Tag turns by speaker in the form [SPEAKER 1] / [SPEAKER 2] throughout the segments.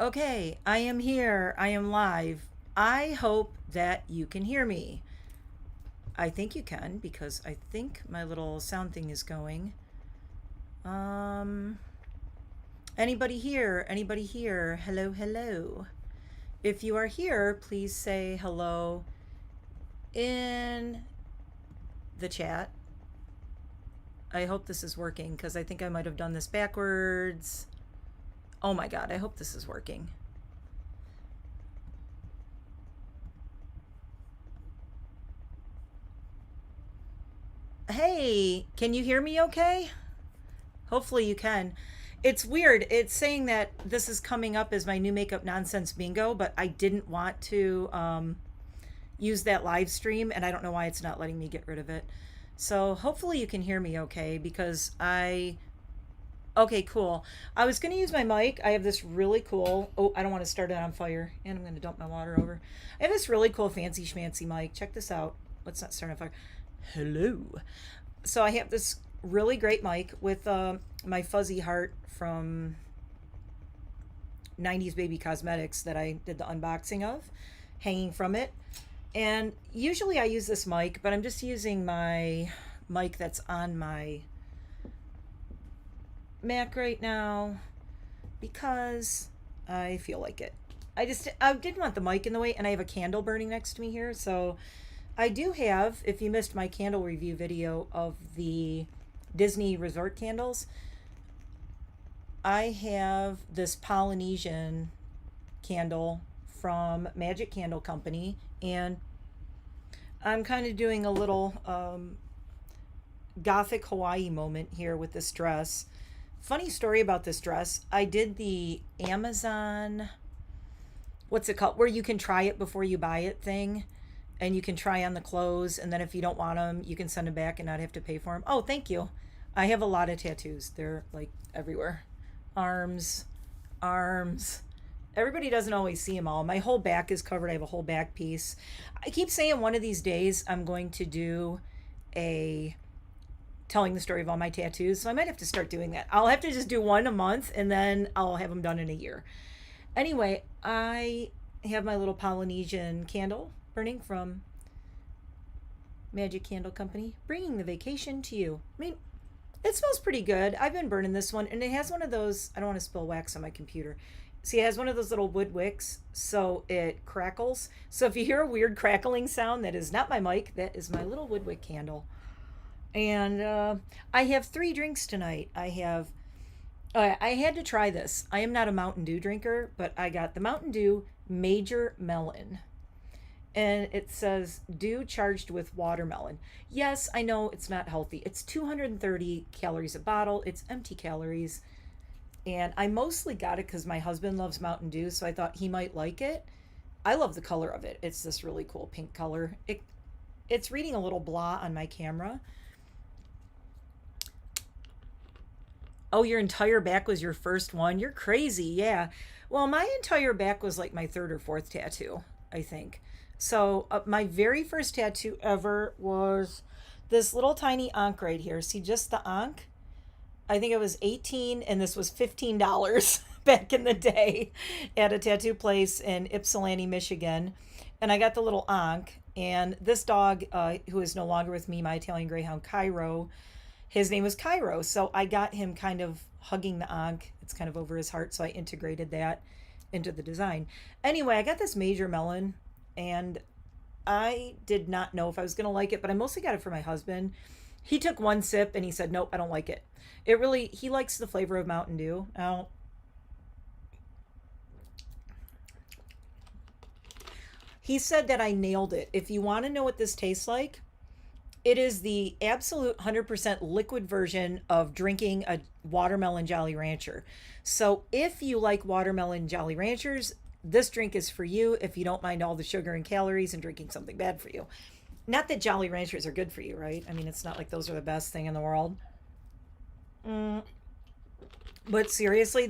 [SPEAKER 1] Okay, I am here. I am live. I hope that you can hear me. I think you can because I think my little sound thing is going. Um, Anybody here? Anybody here? Hello, hello. If you are here, please say hello in the chat. I hope this is working because I think I might have done this backwards. Oh my God, I hope this is working. Hey, can you hear me okay? Hopefully you can. It's weird. It's saying that this is coming up as my new makeup nonsense bingo, but I didn't want to use that live stream, and I don't know why it's not letting me get rid of it. So hopefully you can hear me okay because I. Okay, cool. I was going to use my mic. I have this really cool. Oh, I don't want to start it on fire. And I'm going to dump my water over. I have this really cool fancy schmancy mic. Check this out. Let's not start on fire. Hello. So I have this really great mic with my fuzzy heart from 90s Baby Cosmetics that I did the unboxing of, hanging from it. And usually I use this mic, but I'm just using my mic that's on my Mac right now because I feel like it. I didn't want the mic in the way, and I have a candle burning next to me here. So I do have, if you missed my candle review video of the Disney resort candles, I have this Polynesian candle from Magic Candle Company, and I'm kind of doing a little gothic Hawaii moment here with this dress. Funny story about this dress. I did the Amazon, what's it called, where you can try it before you buy it thing, and you can try on the clothes, and then if you don't want them, you can send them back and not have to pay for them. Oh, thank you. I have a lot of tattoos. They're like everywhere. Arms, arms. Everybody doesn't always see them all. My whole back is covered. I have a whole back piece. I keep saying one of these days I'm going to do a telling the story of all my tattoos. So I might have to start doing that. I'll have to just do one a month and then I'll have them done in a year. Anyway, I have my little Polynesian candle burning from Magic Candle Company, bringing the vacation to you. I mean, it smells pretty good. I've been burning this one, and it has one of those, I don't want to spill wax on my computer. See, it has one of those little wood wicks, so it crackles. So if you hear a weird crackling sound, that is not my mic, that is my little wood wick candle. And I have 3 drinks tonight. I had to try this. I am not a Mountain Dew drinker, but I got the Mountain Dew Major Melon. And it says dew charged with watermelon. Yes, I know it's not healthy. It's 230 calories a bottle. It's empty calories. And I mostly got it because my husband loves Mountain Dew, so I thought he might like it. I love the color of it. It's this really cool pink color. It's reading a little blah on my camera. Oh, your entire back was your first one? You're crazy, yeah. Well, my entire back was like my 3rd or 4th tattoo, I think. So my very first tattoo ever was this little tiny ankh right here. See, just the ankh? I think I was 18 and this was $15 back in the day at a tattoo place in Ypsilanti, Michigan. And I got the little ankh. And this dog, who is no longer with me, my Italian Greyhound Cairo, his name was Cairo. So I got him kind of hugging the ankh. It's kind of over his heart. So I integrated that into the design. Anyway, I got this Major Melon, and I did not know if I was going to like it, but I mostly got it for my husband. He took one sip and he said, nope, I don't like it. He likes the flavor of Mountain Dew. Now, he said that I nailed it. If you want to know what this tastes like, it is the absolute 100% liquid version of drinking a watermelon Jolly Rancher. So if you like watermelon Jolly Ranchers, this drink is for you if you don't mind all the sugar and calories and drinking something bad for you. Not that Jolly Ranchers are good for you, right? I mean, it's not like those are the best thing in the world. But seriously,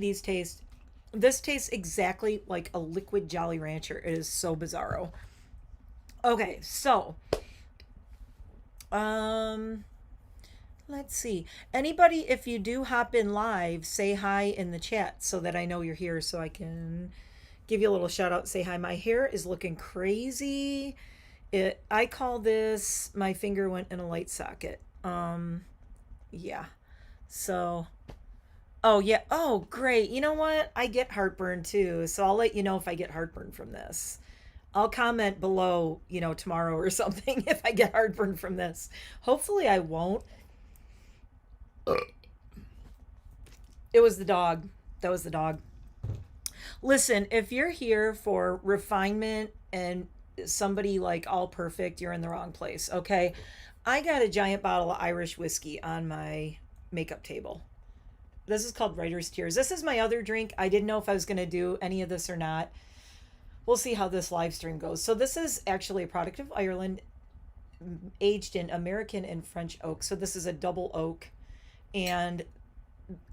[SPEAKER 1] this tastes exactly like a liquid Jolly Rancher. It is so bizarro. Okay, so Let's see. Anybody, if you do hop in live, say hi in the chat so that I know you're here so I can give you a little shout out. Say hi. My hair is looking crazy. I call this my finger went in a light socket. Yeah. So, oh yeah. Oh, great. You know what? I get heartburn too. So I'll let you know if I get heartburn from this. I'll comment below, tomorrow or something if I get heartburn from this. Hopefully I won't. It was the dog. That was the dog. Listen, if you're here for refinement and somebody like all perfect, you're in the wrong place, okay? I got a giant bottle of Irish whiskey on my makeup table. This is called Writer's Tears. This is my other drink. I didn't know if I was going to do any of this or not. We'll see how this live stream goes. So this is actually a product of Ireland, aged in American and French oak. So this is a double oak. And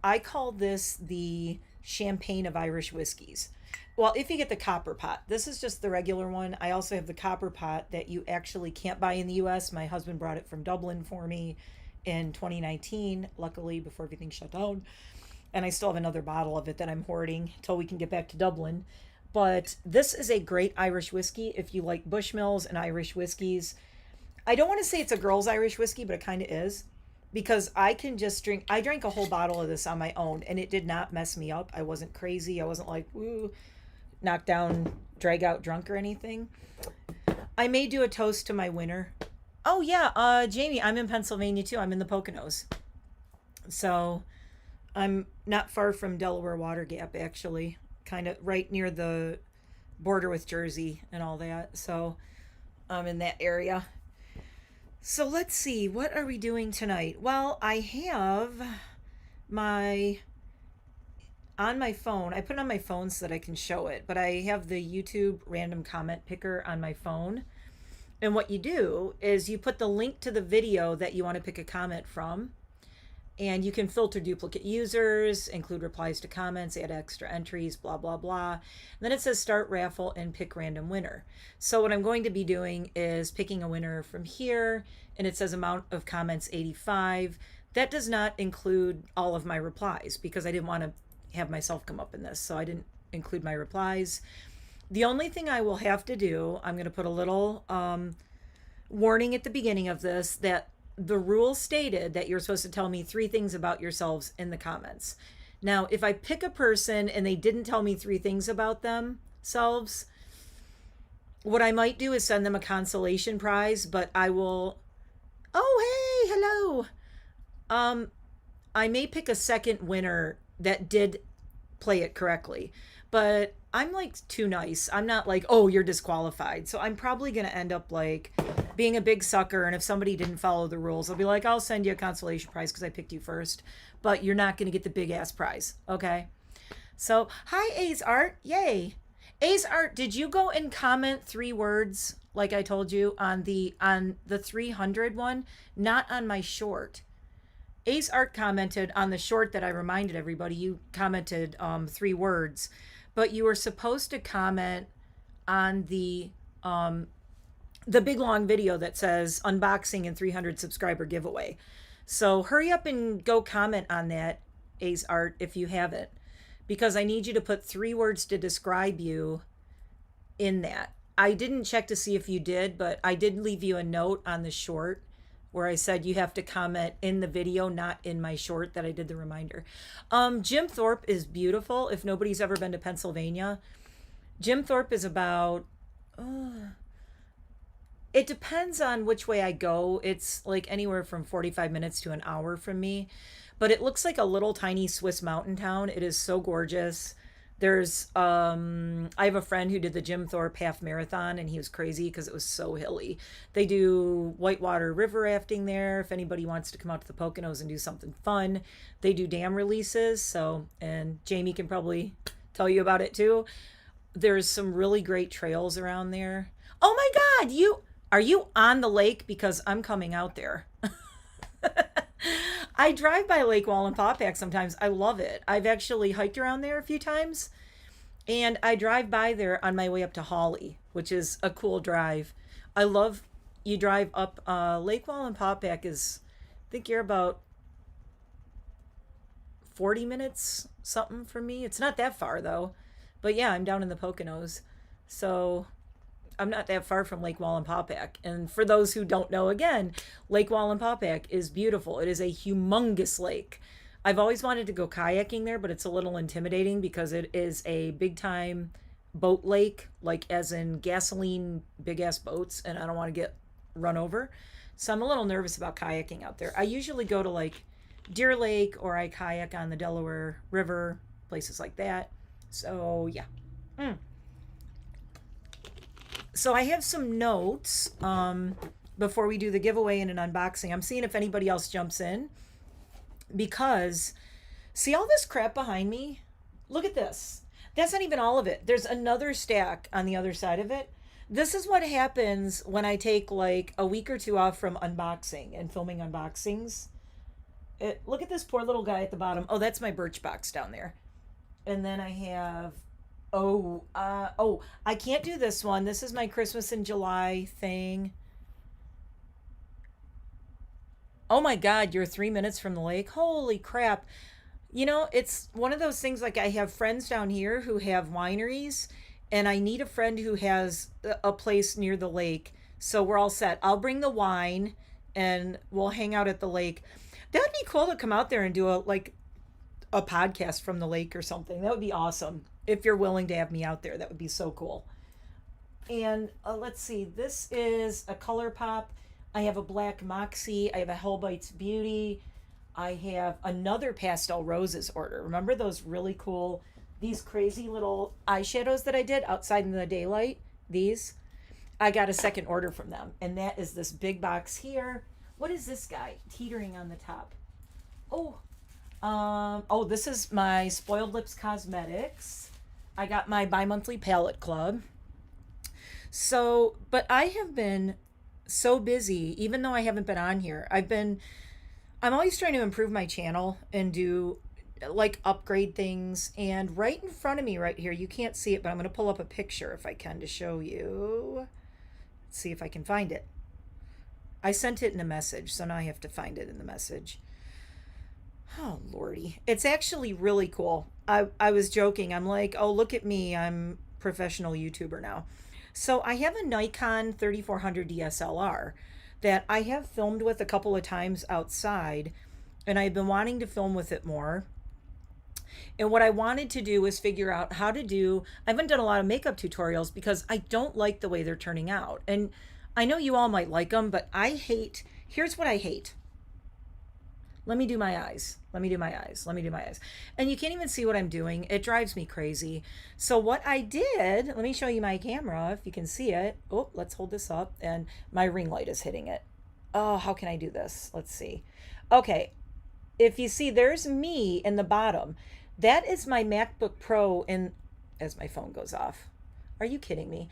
[SPEAKER 1] I call this the champagne of Irish whiskeys. Well, if you get the copper pot, this is just the regular one. I also have the copper pot that you actually can't buy in the US. My husband brought it from Dublin for me in 2019, luckily, before everything shut down. And I still have another bottle of it that I'm hoarding until we can get back to Dublin. But this is a great Irish whiskey if you like Bushmills and Irish whiskeys. I don't want to say it's a girl's Irish whiskey, but it kind of is. Because I can just drink, I drank a whole bottle of this on my own and it did not mess me up. I wasn't crazy. I wasn't like, woo, knocked down, drag out drunk or anything. I may do a toast to my winner. Oh yeah, Jamie, I'm in Pennsylvania too. I'm in the Poconos. So I'm not far from Delaware Water Gap, actually. Kind of right near the border with Jersey and all that. So I'm in that area. So let's see, what are we doing tonight? Well, I have on my phone, I put it on my phone so that I can show it, but I have the YouTube random comment picker on my phone. And what you do is you put the link to the video that you want to pick a comment from, and you can filter duplicate users, include replies to comments, add extra entries, blah, blah, blah. And then it says start raffle and pick random winner. So what I'm going to be doing is picking a winner from here, and it says amount of comments 85. That does not include all of my replies because I didn't want to have myself come up in this. So I didn't include my replies. The only thing I will have to do, I'm going to put a little warning at the beginning of this that the rule stated that you're supposed to tell me 3 things about yourselves in the comments. Now, if I pick a person and they didn't tell me 3 things about themselves, what I might do is send them a consolation prize, but I will, oh, hey, hello. I may pick a second winner that did play it correctly, but I'm like too nice. I'm not like, oh, you're disqualified. So I'm probably going to end up like being a big sucker. And if somebody didn't follow the rules, I'll be like, I'll send you a consolation prize because I picked you first, but you're not going to get the big ass prize. Okay. So hi, A's Art. Yay. A's Art, did you go and comment 3 words like I told you on the 300 one? Not on my short. A's Art commented on the short that I reminded everybody. You commented 3 words, but you were supposed to comment on the big long video that says unboxing and 300 subscriber giveaway. So hurry up and go comment on that, A's Art, if you haven't, because I need you to put 3 words to describe you in that. I didn't check to see if you did, but I did leave you a note on the short where I said you have to comment in the video, not in my short that I did the reminder. Jim Thorpe is beautiful. If nobody's ever been to Pennsylvania, Jim Thorpe is about, it depends on which way I go. It's like anywhere from 45 minutes to an hour from me, but it looks like a little tiny Swiss mountain town. It is so gorgeous. There's, I have a friend who did the Jim Thorpe half marathon and he was crazy because it was so hilly. They do whitewater river rafting there. If anybody wants to come out to the Poconos and do something fun, they do dam releases. So, and Jamie can probably tell you about it too. There's some really great trails around there. Oh my God, are you on the lake? Because I'm coming out there. I drive by Lake Wallenpaupack sometimes. I love it. I've actually hiked around there a few times, and I drive by there on my way up to Hawley, which is a cool drive. I love, you drive up Lake Wallenpaupack is, I think you're about 40 minutes something from me. It's not that far though. But yeah, I'm down in the Poconos. So I'm not that far from Lake Wallenpaupack. And for those who don't know, again, Lake Wallenpaupack is beautiful. It is a humongous lake. I've always wanted to go kayaking there, but it's a little intimidating because it is a big time boat lake, like as in gasoline big ass boats, and I don't want to get run over. So I'm a little nervous about kayaking out there. I usually go to like Deer Lake or I kayak on the Delaware River, places like that. So yeah. So I have some notes before we do the giveaway and an unboxing. I'm seeing if anybody else jumps in because see all this crap behind me? Look at this. That's not even all of it. There's another stack on the other side of it. This is what happens when I take like a week or two off from unboxing and filming unboxings. Look at this poor little guy at the bottom. Oh, that's my Birchbox down there. And then I have, I can't do this one. This is my Christmas in July thing. Oh my God, you're 3 minutes from the lake. Holy crap. You know, it's one of those things like I have friends down here who have wineries and I need a friend who has a place near the lake. So we're all set. I'll bring the wine and we'll hang out at the lake. That would be cool to come out there and do a podcast from the lake or something. That would be awesome. If you're willing to have me out there, that would be so cool. And let's see, this is a Color Pop. I have a Black Moxie. I have a Hell Bites Beauty. I have another Pastel Roses order. Remember those really cool, these crazy little eyeshadows that I did outside in the daylight? These? I got a second order from them. And that is this big box here. What is this guy teetering on the top? This is my Spoiled Lips Cosmetics. I got my bi-monthly palette club. So, but I have been so busy, even though I haven't been on here. I'm always trying to improve my channel and do like upgrade things. And right in front of me right here, you can't see it, but I'm going to pull up a picture if I can to show you. Let's see if I can find it. I sent it in a message, so now I have to find it in the message. Oh, Lordy. It's actually really cool. I was joking. I'm like, oh, look at me. I'm a professional YouTuber now. So I have a Nikon 3400 DSLR that I have filmed with a couple of times outside, and I've been wanting to film with it more. And what I wanted to do was figure out how to do, I haven't done a lot of makeup tutorials because I don't like the way they're turning out. And I know you all might like them, but here's what I hate. Let me do my eyes. Let me do my eyes. Let me do my eyes. And you can't even see what I'm doing. It drives me crazy. So what I did, let me show you my camera if you can see it. Oh, let's hold this up. And my ring light is hitting it. Oh, how can I do this? Let's see. Okay. If you see, there's me in the bottom. That is my MacBook Pro as my phone goes off. Are you kidding me?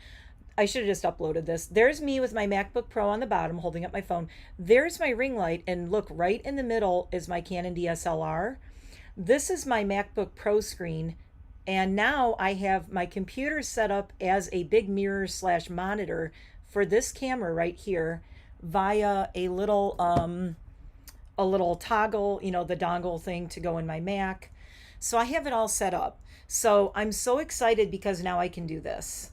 [SPEAKER 1] I should have just uploaded this. There's me with my MacBook Pro on the bottom holding up my phone. There's my ring light, and look, right in the middle is my Canon DSLR. This is my MacBook Pro screen, and now I have my computer set up as a big mirror / monitor for this camera right here via a little toggle, you know, the dongle thing to go in my Mac. So I have it all set up. So I'm so excited because now I can do this.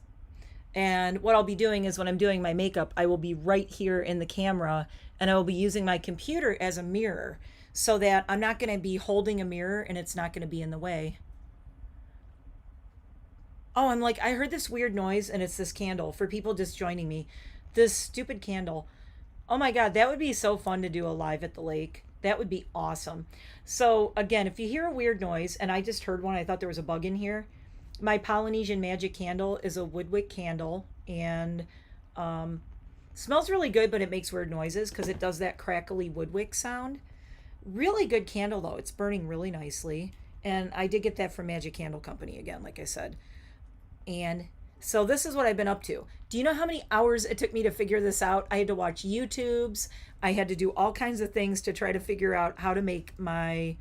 [SPEAKER 1] And what I'll be doing is when I'm doing my makeup, I will be right here in the camera and I will be using my computer as a mirror so that I'm not going to be holding a mirror and it's not going to be in the way. Oh, I'm like, I heard this weird noise and it's this candle for people just joining me. This stupid candle. Oh my God, that would be so fun to do a live at the lake. That would be awesome. So again, if you hear a weird noise, and I just heard one, I thought there was a bug in here. My Polynesian Magic candle is a woodwick candle and smells really good, but it makes weird noises because it does that crackly woodwick sound. Really good candle though. It's burning really nicely. And I did get that from Magic Candle Company again, like I said. And so this is what I've been up to. Do you know how many hours it took me to figure this out? I had to watch YouTubes. I had to do all kinds of things to try to figure out how to make my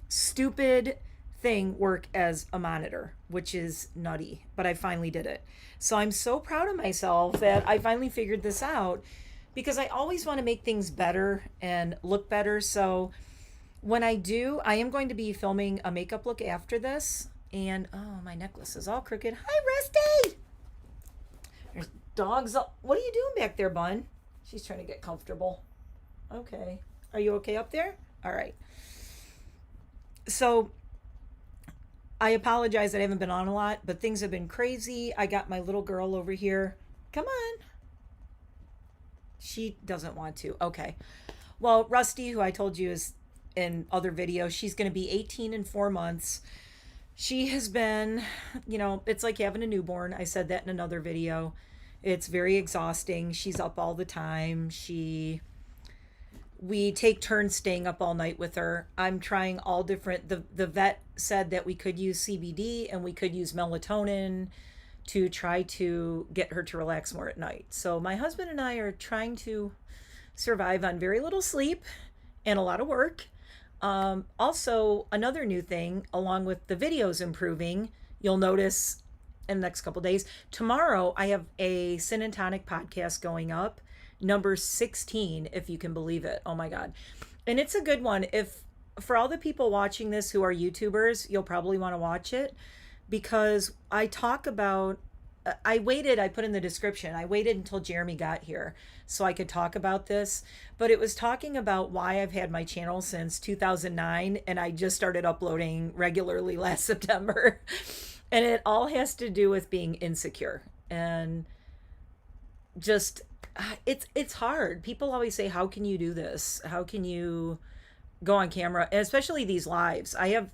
[SPEAKER 1] stupid thing work as a monitor, which is nutty, but I finally did it. So I'm so proud of myself that I finally figured this out because I always want to make things better and look better. So When I do, I am going to be filming a makeup look after this. And oh, my necklace is all crooked. Hi, Rusty. There's dogs. What are you doing back there, Bun? She's trying to get comfortable. Okay. Are you okay up there? All right. So I apologize that I haven't been on a lot, but things have been crazy. I got my little girl over here. Come on. She doesn't want to. Okay. Well, Rusty, who I told you is in other videos, she's going to be 18 in 4 months. She has been, it's like having a newborn. I said that in another video. It's very exhausting. She's up all the time. We take turns staying up all night with her. I'm trying all different. The vet said that we could use CBD and we could use melatonin to try to get her to relax more at night. So my husband and I are trying to survive on very little sleep and a lot of work. Also, another new thing, along with the videos improving, you'll notice in the next couple days, tomorrow I have a Sin and Tonic podcast going up, number 16, if you can believe it. Oh my God. And it's a good one. If for all the people watching this who are YouTubers, you'll probably want to watch it because I talk about, I put in the description, I waited until Jeremy got here so I could talk about this, but it was talking about why I've had my channel since 2009 and I just started uploading regularly last September. And it all has to do with being insecure and just, it's hard. People always say, how can you do this? How can you go on camera? And especially these lives. I have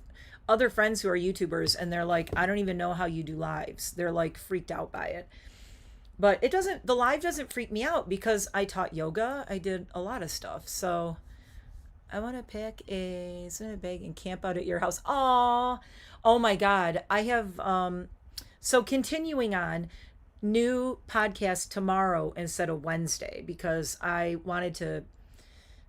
[SPEAKER 1] other friends who are YouTubers and they're like, I don't even know how you do lives. They're like freaked out by it. But the live doesn't freak me out because I taught yoga. I did a lot of stuff. So I want to pack a cinnamon bag and camp out at your house. Oh my God. I have, so continuing on, new podcast tomorrow instead of Wednesday because I wanted to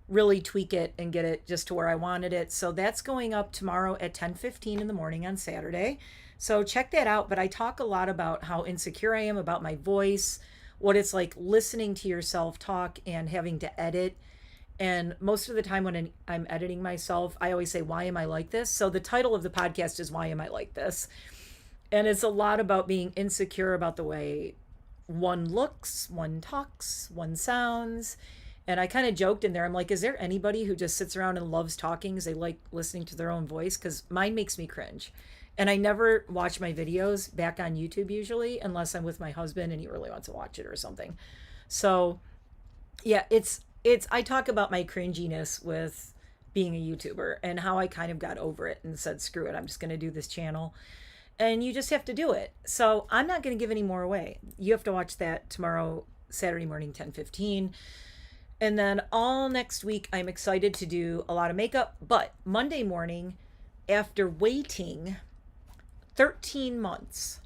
[SPEAKER 1] really tweak it and get it just to where I wanted it. So that's going up tomorrow at 10:15 in the morning on Saturday. So check that out. But I talk a lot about how insecure I am about my voice, what it's like listening to yourself talk and having to edit. And most of the time when I'm editing myself, I always say, why am I like this? So the title of the podcast is Why Am I Like This? And it's a lot about being insecure about the way one looks, one talks, one sounds. And I kind of joked in there. I'm like, is there anybody who just sits around and loves talking because they like listening to their own voice? Because mine makes me cringe. And I never watch my videos back on YouTube usually unless I'm with my husband and he really wants to watch it or something. So yeah, I talk about my cringiness with being a YouTuber and how I kind of got over it and said, screw it, I'm just going to do this channel. And you just have to do it. So I'm not going to give any more away. You have to watch that tomorrow, Saturday morning, 10:15. And then all next week, I'm excited to do a lot of makeup. But Monday morning, after waiting 13 months,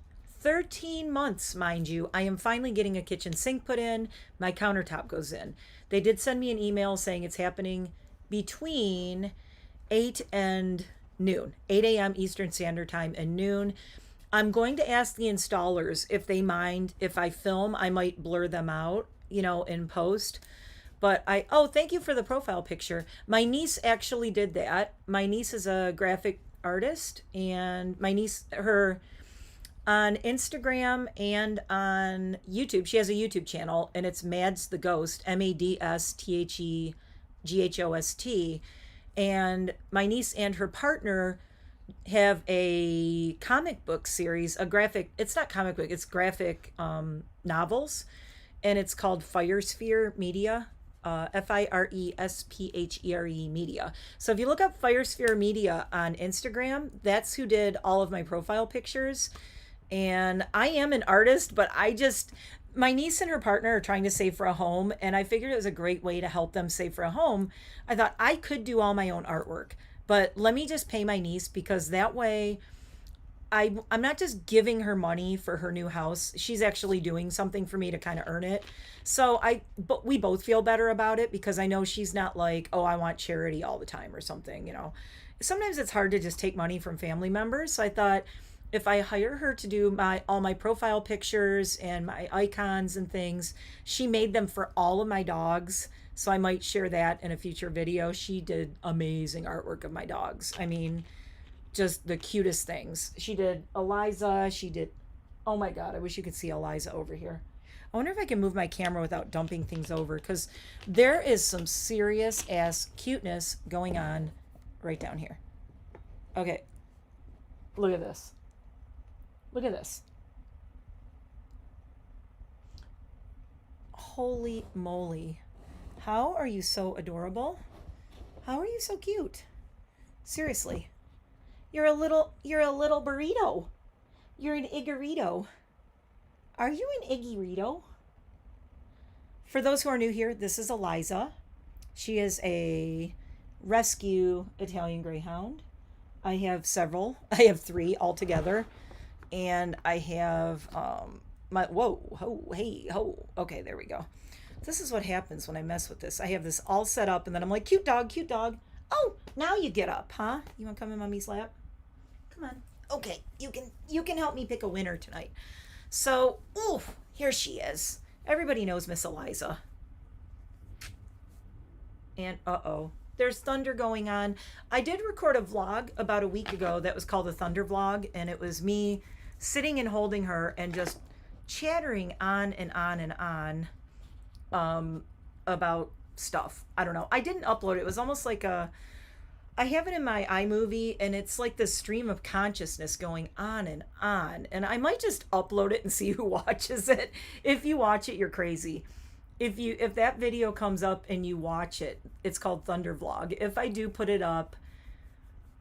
[SPEAKER 1] mind you, I am finally getting a kitchen sink put in. My countertop goes in. They did send me an email saying it's happening between 8 and noon, 8 a.m. Eastern Standard Time and noon. I'm going to ask the installers if they mind if I film. I might blur them out, in post. But thank you for the profile picture. My niece actually did that. My niece is a graphic artist, and my niece, her on Instagram and on YouTube, she has a YouTube channel, and it's Mads the Ghost, MADSTHEGHOST. And my niece and her partner have a comic book series, it's not comic book, it's graphic novels, and it's called Firesphere Media. Firesphere Media. So if you look up Firesphere Media on Instagram, that's who did all of my profile pictures. And I am an artist, but my niece and her partner are trying to save for a home, and I figured it was a great way to help them save for a home. I thought I could do all my own artwork, but let me just pay my niece because that way I'm not just giving her money for her new house. She's actually doing something for me to kind of earn it. So but we both feel better about it because I know she's not like, oh, I want charity all the time or something, Sometimes it's hard to just take money from family members. So I thought if I hire her to do all my profile pictures and my icons and things, she made them for all of my dogs. So I might share that in a future video. She did amazing artwork of my dogs. I mean, just the cutest things. She did Eliza. She did, oh my God, I wish you could see Eliza over here. I wonder if I can move my camera without dumping things over, because there is some serious ass cuteness going on right down here. Okay, look at this. Look at this. Holy moly. How are you so adorable? How are you so cute? Seriously. You're a little burrito. You're an Iggarito. Are you an Iggyrito? For those who are new here, this is Eliza. She is a rescue Italian Greyhound. I have several. I have 3 altogether. And I have my, whoa, ho, hey, ho. Okay, there we go. This is what happens when I mess with this. I have this all set up, and then I'm like, cute dog, cute dog. Oh, now you get up, huh? You want to come in mommy's lap? Come on. Okay, you can help me pick a winner tonight. So, ooh, here she is. Everybody knows Miss Eliza. And uh-oh, there's thunder going on. I did record a vlog about a week ago that was called the Thunder Vlog, and it was me sitting and holding her and just chattering on and on and on about stuff. I don't know. I didn't upload it. It was almost like I have it in my iMovie, and it's like this stream of consciousness going on, and I might just upload it and see who watches it. If you watch it, you're crazy. If that video comes up and you watch it, it's called Thunder Vlog. If I do put it up,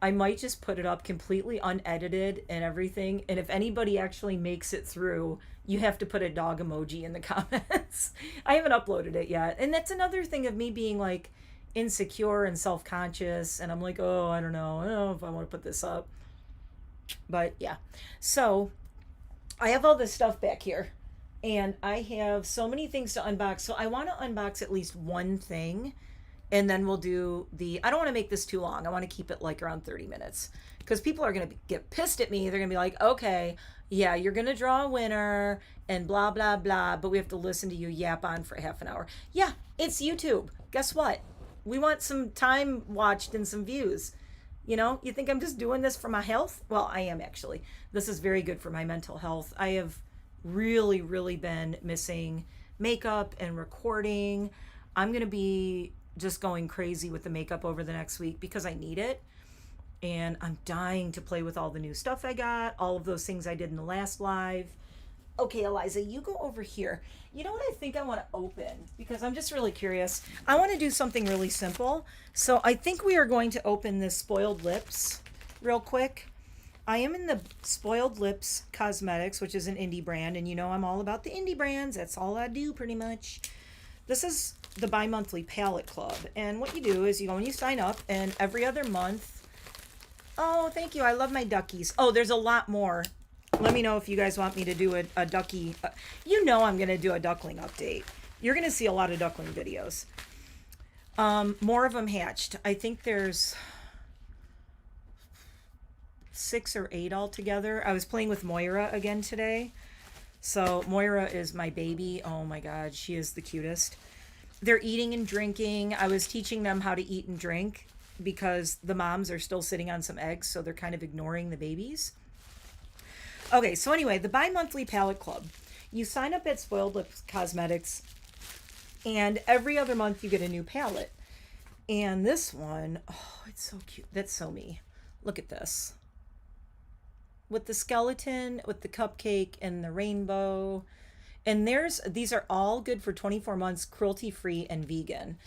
[SPEAKER 1] I might just put it up completely unedited and everything. And if anybody actually makes it through, you have to put a dog emoji in the comments. I haven't uploaded it yet. And that's another thing of me being like insecure and self-conscious. And I'm like, oh, I don't know if I want to put this up. But yeah. So I have all this stuff back here. And I have so many things to unbox. So I want to unbox at least one thing. And then we'll do I don't want to make this too long. I want to keep it like around 30 minutes. Because people are going to get pissed at me. They're going to be like, okay, yeah, you're going to draw a winner and blah, blah, blah. But we have to listen to you yap on for half an hour. Yeah, it's YouTube. Guess what? We want some time watched and some views. You know, you think I'm just doing this for my health? Well, I am actually. This is very good for my mental health. I have really, really been missing makeup and recording. I'm going to be just going crazy with the makeup over the next week because I need it. And I'm dying to play with all the new stuff I got, all of those things I did in the last live. Okay, Eliza, you go over here. You know what I think I want to open? Because I'm just really curious. I want to do something really simple. So I think we are going to open this Spoiled Lips real quick. I am in the Spoiled Lips Cosmetics, which is an indie brand. And you know I'm all about the indie brands. That's all I do pretty much. This is the bi-monthly palette club. And what you do is you go and you sign up, and every other month. Oh, thank you. I love my duckies. Oh, there's a lot more. Let me know if you guys want me to do a ducky. You know I'm going to do a duckling update. You're going to see a lot of duckling videos. More of them hatched. I think there's 6 or 8 altogether. I was playing with Moira again today. So Moira is my baby. Oh my God, she is the cutest. They're eating and drinking. I was teaching them how to eat and drink because the moms are still sitting on some eggs, so they're kind of ignoring the babies. Okay, so anyway, the bi-monthly palette club. You sign up at Spoiled Lips Cosmetics, and every other month you get a new palette. And this one, oh, it's so cute. That's so me. Look at this. With the skeleton, with the cupcake, and the rainbow. And these are all good for 24 months, cruelty-free and vegan.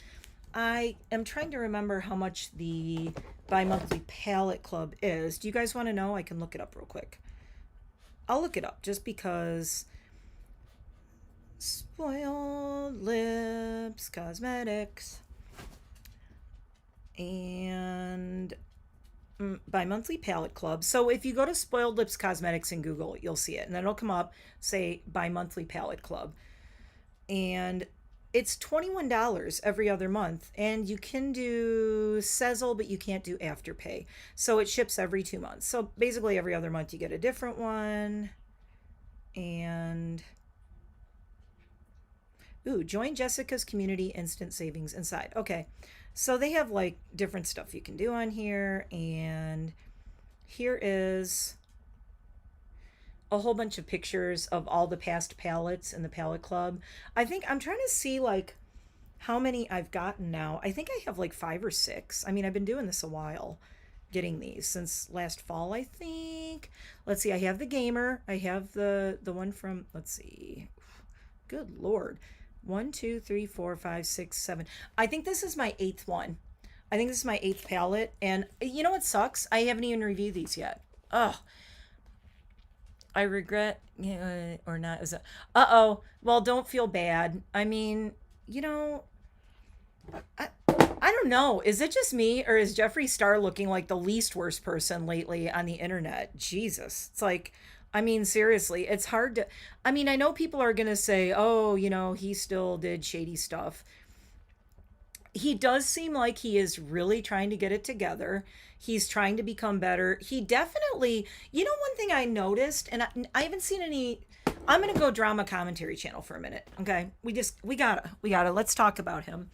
[SPEAKER 1] I am trying to remember how much the bi-monthly palette club is. Do you guys want to know? I can look it up real quick. I'll look it up just because. Spoiled Lips Cosmetics. And bi-monthly palette club. So if you go to Spoiled Lips Cosmetics in Google, you'll see it. And then it'll come up, say, bi-monthly palette club. And it's $21 every other month. And you can do Sezzle, but you can't do Afterpay. So it ships every 2 months. So basically every other month you get a different one. And Ooh, join Jessica's community instant savings inside. Okay. So they have like different stuff you can do on here. And here is a whole bunch of pictures of all the past palettes in the palette club. I think I'm trying to see like how many I've gotten now. I think I have like 5 or 6. I mean, I've been doing this a while, getting these since last fall, I think. Let's see, I have the gamer. I have the one from, let's see. Good Lord. 1, 2, 3, 4, 5, 6, 7. I think this is my 8th one. I think this is my 8th palette. And you know what sucks? I haven't even reviewed these yet. Ugh. I regret, or not. Is it? Uh-oh. Well, don't feel bad. I mean, you know, I don't know. Is it just me, or is Jeffree Star looking like the least worst person lately on the internet? Jesus. It's like, I mean, seriously, it's hard to. I mean, I know people are going to say, oh, you know, he still did shady stuff. He does seem like he is really trying to get it together. He's trying to become better. He definitely, you know, one thing I noticed, and I haven't seen any. I'm going to go drama commentary channel for a minute. Okay. We gotta, let's talk about him.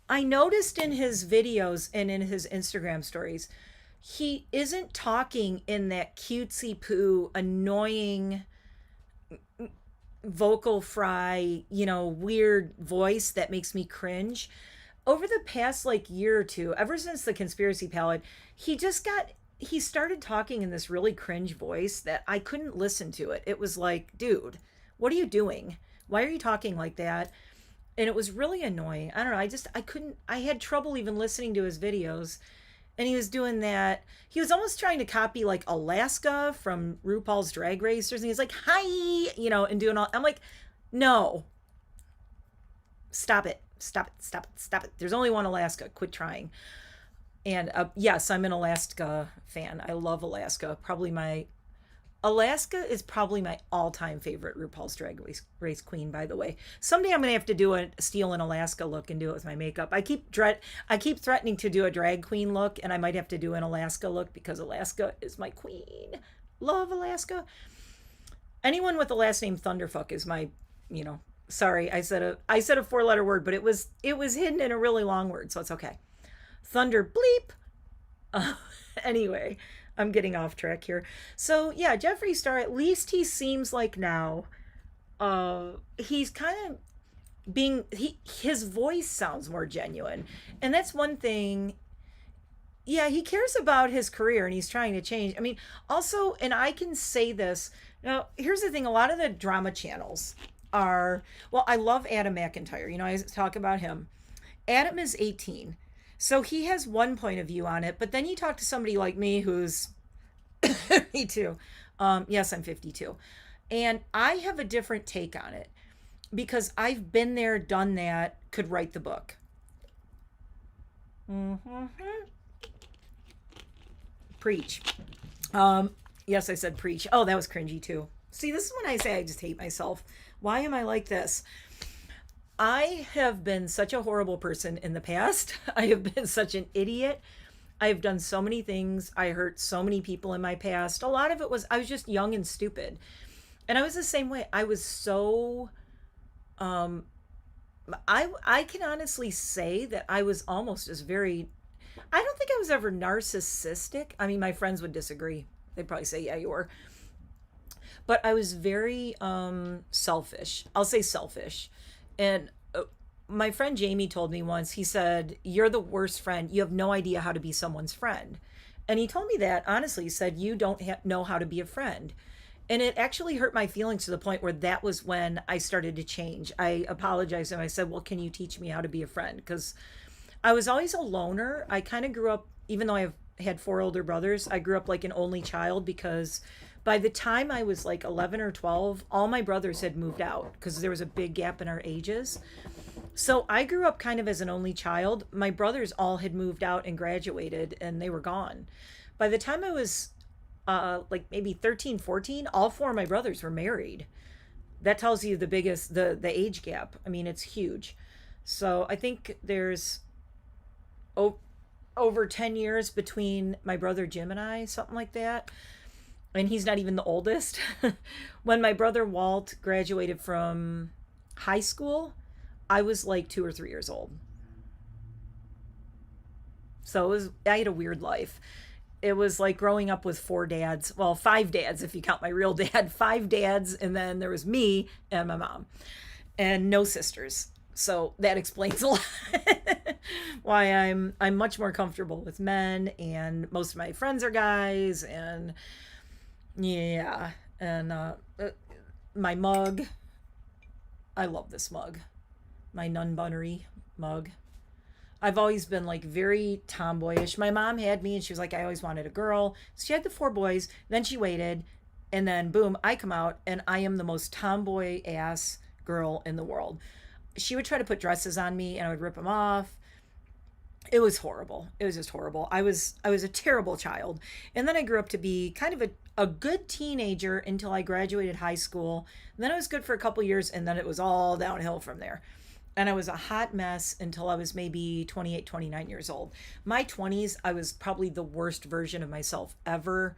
[SPEAKER 1] I noticed in his videos and in his Instagram stories, he isn't talking in that cutesy poo, annoying vocal fry, you know, weird voice that makes me cringe. Over the past like year or two, ever since the conspiracy palette, he started talking in this really cringe voice that I couldn't listen to it. It was like, dude, what are you doing? Why are you talking like that? And it was really annoying. I don't know. I had trouble even listening to his videos. And he was doing that. He was almost trying to copy like Alaska from RuPaul's Drag Race. And he's like, hi, you know, and doing all. I'm like, no. Stop it. Stop it. Stop it. Stop it. There's only one Alaska. Quit trying. And yes, I'm an Alaska fan. I love Alaska. Alaska is probably my all-time favorite RuPaul's Drag Race queen, by the way. Someday I'm going to have to steal an Alaska look and do it with my makeup. I keep threatening to do a drag queen look, and I might have to do an Alaska look because Alaska is my queen. Love Alaska. Anyone with the last name Thunderfuck is my, you know, sorry, I said a 4-letter word, but it was hidden in a really long word, so it's okay. Thunder bleep. Anyway, I'm getting off track here. So yeah, Jeffree Star, at least he seems like now, he's kind of his voice sounds more genuine. And that's one thing. Yeah, he cares about his career and he's trying to change. I mean, also, and I can say this, now, here's the thing, a lot of the drama channels are, well, I love Adam McIntyre. You know, I talk about him. Adam is 18. So he has one point of view on it, but then you talk to somebody like me who's 52. Yes, I'm 52. And I have a different take on it because I've been there, done that, could write the book. Mm-hmm. Preach. Yes, I said preach. Oh, that was cringy too. See, this is when I say I just hate myself. Why am I like this? I have been such a horrible person in the past. I have been such an idiot. I have done so many things. I hurt so many people in my past. A lot of it was I was just young and stupid. And I was the same way. I was so I can honestly say that I was almost as very, I don't think I was ever narcissistic. I mean, my friends would disagree. They'd probably say, yeah, you were. But I was very selfish. I'll say selfish. And my friend Jamie told me once, he said, you're the worst friend. You have no idea how to be someone's friend. And he told me that, honestly, he said, you don't know how to be a friend. And it actually hurt my feelings to the point where that was when I started to change. I apologized and I said, well, can you teach me how to be a friend? Because I was always a loner. I kind of grew up, even though I've had 4 older brothers, I grew up like an only child because by the time I was like 11 or 12, all my brothers had moved out because there was a big gap in our ages. So I grew up kind of as an only child. My brothers all had moved out and graduated and they were gone. By the time I was like maybe 13, 14, all 4 of my brothers were married. That tells you the age gap. I mean, it's huge. So I think there's over 10 years between my brother Jim and I, something like that. And he's not even the oldest. When my brother Walt graduated from high school, I was like 2 or 3 years old. So I had a weird life. It was like growing up with 4 dads. Well, 5 dads, if you count my real dad, 5 dads. And then there was me and my mom and no sisters. So that explains a lot why I'm much more comfortable with men, and most of my friends are guys. And yeah, and my mug, I love this mug, my nun bunnery mug. I've always been like very tomboyish. My mom had me and she was like, I always wanted a girl. So she had the 4 boys, then she waited, and then boom, I come out and I am the most tomboy ass girl in the world. She would try to put dresses on me and I would rip them off. It was horrible. It was just horrible. I was a terrible child. And then I grew up to be kind of a good teenager until I graduated high school. And then I was good for a couple years, and then it was all downhill from there. And I was a hot mess until I was maybe 28, 29 years old. My 20s, I was probably the worst version of myself ever.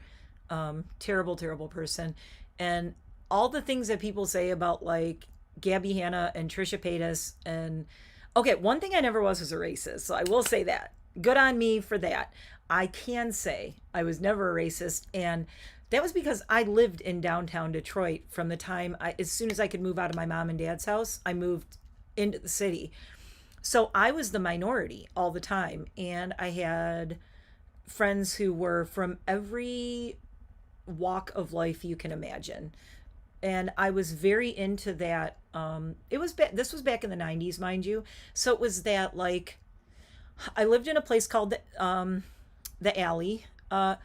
[SPEAKER 1] Terrible, terrible person. And all the things that people say about like Gabby Hanna and Trisha Paytas. And okay, one thing I never was a racist. So I will say that. Good on me for that. I can say I was never a racist. And that was because I lived in downtown Detroit from the time as soon as I could move out of my mom and dad's house, I moved into the city. So I was the minority all the time. And I had friends who were from every walk of life you can imagine. And I was very into that. This was back in the 90s, mind you. So it was that like, I lived in a place called the Alley. Oh,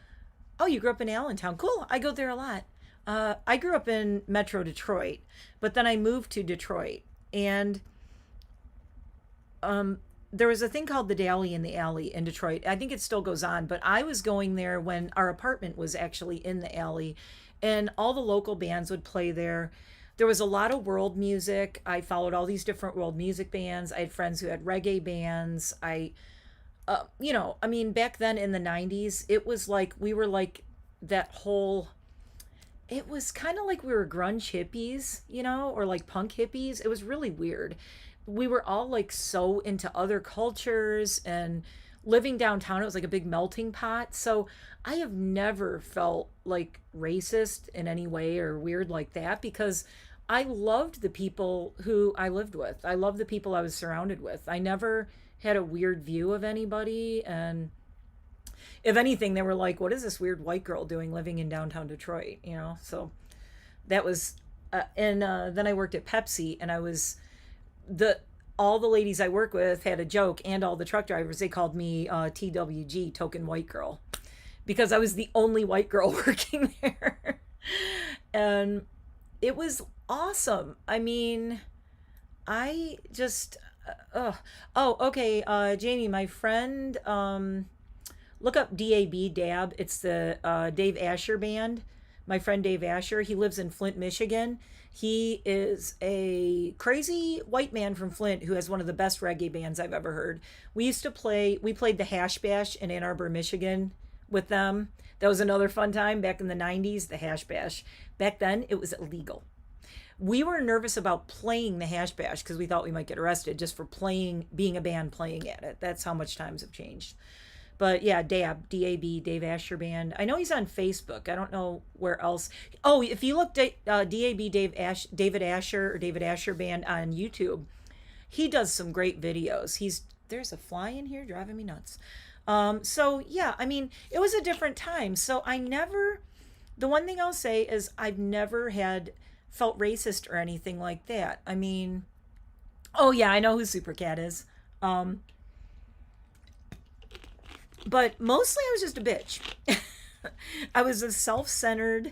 [SPEAKER 1] you grew up in Allentown. Cool. I go there a lot. I grew up in Metro Detroit, but then I moved to Detroit. And there was a thing called the Dally in the Alley in Detroit. I think it still goes on, but I was going there when our apartment was actually in the alley, and all the local bands would play there. There was a lot of world music. I followed all these different world music bands. I had friends who had reggae bands. I mean, back then in the 90s, it was like we were like that whole, it was kind of like we were grunge hippies, or like punk hippies. It was really weird. We were all like so into other cultures, and living downtown, it was like a big melting pot. So I have never felt like racist in any way or weird like that, because I loved the people who I lived with. I loved the people I was surrounded with. I never had a weird view of anybody. And if anything, they were like, what is this weird white girl doing living in downtown Detroit? So that was, and then I worked at Pepsi, and I was, all the ladies I work with had a joke, and all the truck drivers, they called me TWG, token white girl, because I was the only white girl working there. And it was awesome. I mean, I just, Jamie, my friend, look up DAB. It's the Dave Asher band. My friend Dave Asher, he lives in Flint, Michigan. He is a crazy white man from Flint who has one of the best reggae bands I've ever heard. We played the Hash Bash in Ann Arbor, Michigan with them. That was another fun time back in the 90s, the Hash Bash. Back then, it was illegal. We were nervous about playing the Hash Bash because we thought we might get arrested just for being a band playing at it. That's how much times have changed. But yeah, DAB, Dave Asher Band. I know he's on Facebook. I don't know where else. Oh, if you look DAB, David Asher or David Asher Band on YouTube, he does some great videos. There's a fly in here driving me nuts. So yeah, I mean, it was a different time. So the one thing I'll say is I've never felt racist or anything like that. I mean, oh yeah, I know who Supercat is. But mostly I was just a bitch. I was a self-centered,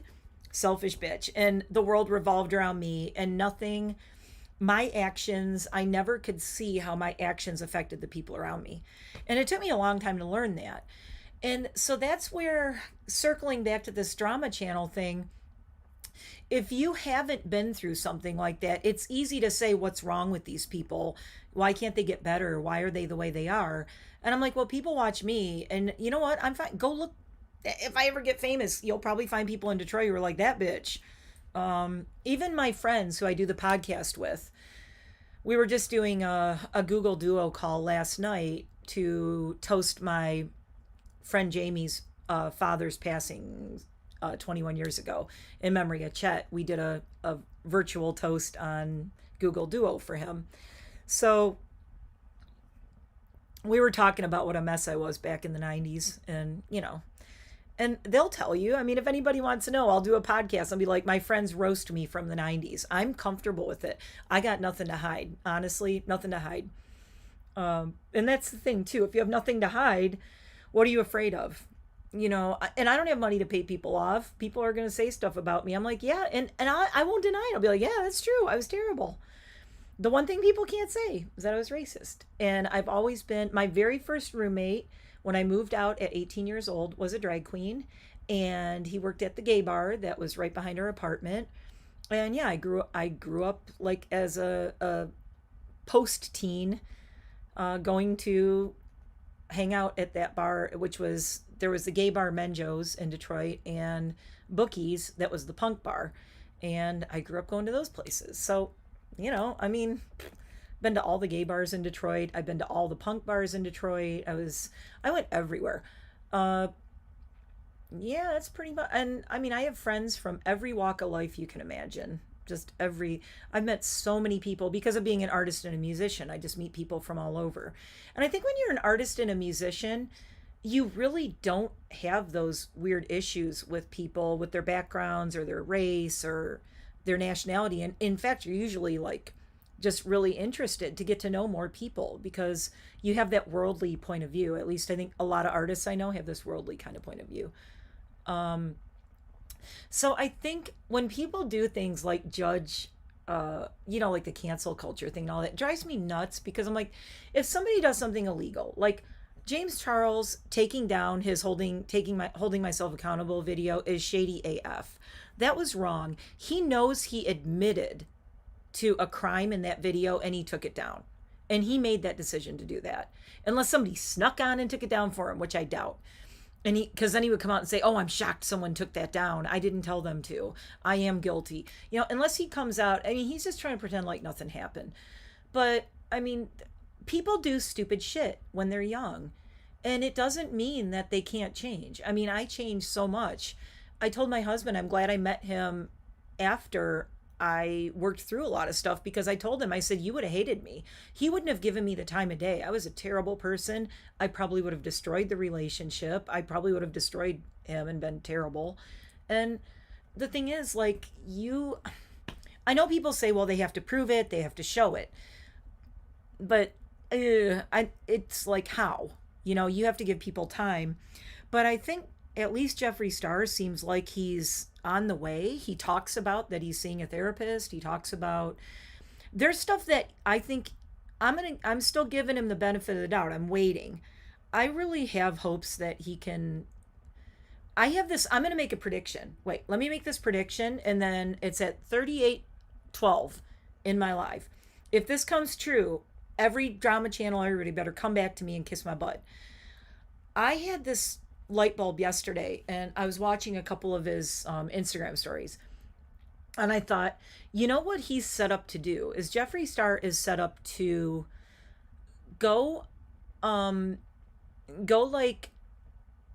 [SPEAKER 1] selfish bitch, and the world revolved around me, and my actions, I never could see how my actions affected the people around me. And it took me a long time to learn that. And so that's where, circling back to this drama channel thing, if you haven't been through something like that, it's easy to say, what's wrong with these people? Why can't they get better? Why are they the way they are? And I'm like, well, people watch me, and you know what? I'm fine. Go look. If I ever get famous, you'll probably find people in Detroit who are like, that bitch. Even my friends who I do the podcast with, we were just doing a Google Duo call last night to toast my friend Jamie's father's passing 21 years ago in memory of Chet. We did a virtual toast on Google Duo for him. So we were talking about what a mess I was back in the 90s. And, you know, and they'll tell you. I mean, if anybody wants to know, I'll do a podcast. I'll be like, my friends roast me from the 90s. I'm comfortable with it. I got nothing to hide. Honestly, nothing to hide. And that's the thing, too. If you have nothing to hide, what are you afraid of? You know, and I don't have money to pay people off. People are going to say stuff about me. I'm like, yeah, and I won't deny it. I'll be like, yeah, that's true. I was terrible. The one thing people can't say is that I was racist. And I've always been, my very first roommate when I moved out at 18 years old was a drag queen. And he worked at the gay bar that was right behind our apartment. And yeah, I grew up like as a post-teen going to hang out at that bar, which was, there was the gay bar Menjo's in Detroit and Bookies, that was the punk bar. And I grew up going to those places. So, you know, I mean, been to all the gay bars in Detroit. I've been to all the punk bars in Detroit. I went everywhere. Yeah, that's pretty much, and I mean, I have friends from every walk of life you can imagine. I've met so many people because of being an artist and a musician. I just meet people from all over. And I think when you're an artist and a musician, you really don't have those weird issues with people with their backgrounds or their race or their nationality. And in fact, you're usually like just really interested to get to know more people because you have that worldly point of view. At least I think a lot of artists I know have this worldly kind of point of view. So I think when people do things like judge, you know, like the cancel culture thing and all that, it drives me nuts because I'm like, if somebody does something illegal, like James Charles taking down his holding myself accountable video is shady AF. That was wrong. He knows he admitted to a crime in that video and he took it down. And he made that decision to do that. Unless somebody snuck on and took it down for him, which I doubt. And because then he would come out and say, oh, I'm shocked someone took that down. I didn't tell them to. I am guilty. You know, unless he comes out, I mean, he's just trying to pretend like nothing happened. But, I mean, people do stupid shit when they're young. And it doesn't mean that they can't change. I mean, I changed so much. I told my husband I'm glad I met him after I worked through a lot of stuff because I told him, I said, you would have hated me. He wouldn't have given me the time of day. I was a terrible person. I probably would have destroyed the relationship. I probably would have destroyed him and been terrible. And the thing is, like, I know people say, well, they have to prove it, they have to show it. But it's like, how? You know, you have to give people time. But I think at least Jeffree Star seems like he's on the way. He talks about that he's seeing a therapist. He talks about there's stuff that I think I'm still giving him the benefit of the doubt. I'm waiting. I really have hopes that he can. I'm going to make a prediction. Wait, let me make this prediction. And then it's at 38:12 in my life. If this comes true, every drama channel, everybody better come back to me and kiss my butt. I had this light bulb yesterday and I was watching a couple of his Instagram stories and I thought, you know what he's set up to do is Jeffree Star is set up to go like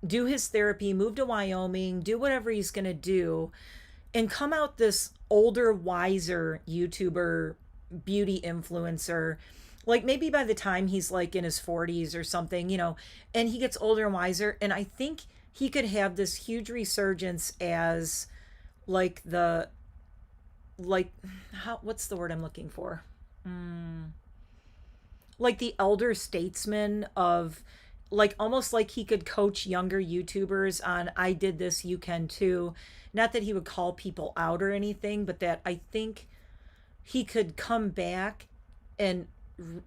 [SPEAKER 1] do his therapy, move to Wyoming, do whatever he's gonna do, and come out this older, wiser YouTuber, beauty influencer. Like maybe by the time he's like in his 40s or something, you know, and he gets older and wiser. And I think he could have this huge resurgence as like what's the word I'm looking for? Like the elder statesman of like, almost like he could coach younger YouTubers on, I did this, you can too. Not that he would call people out or anything, but that I think he could come back and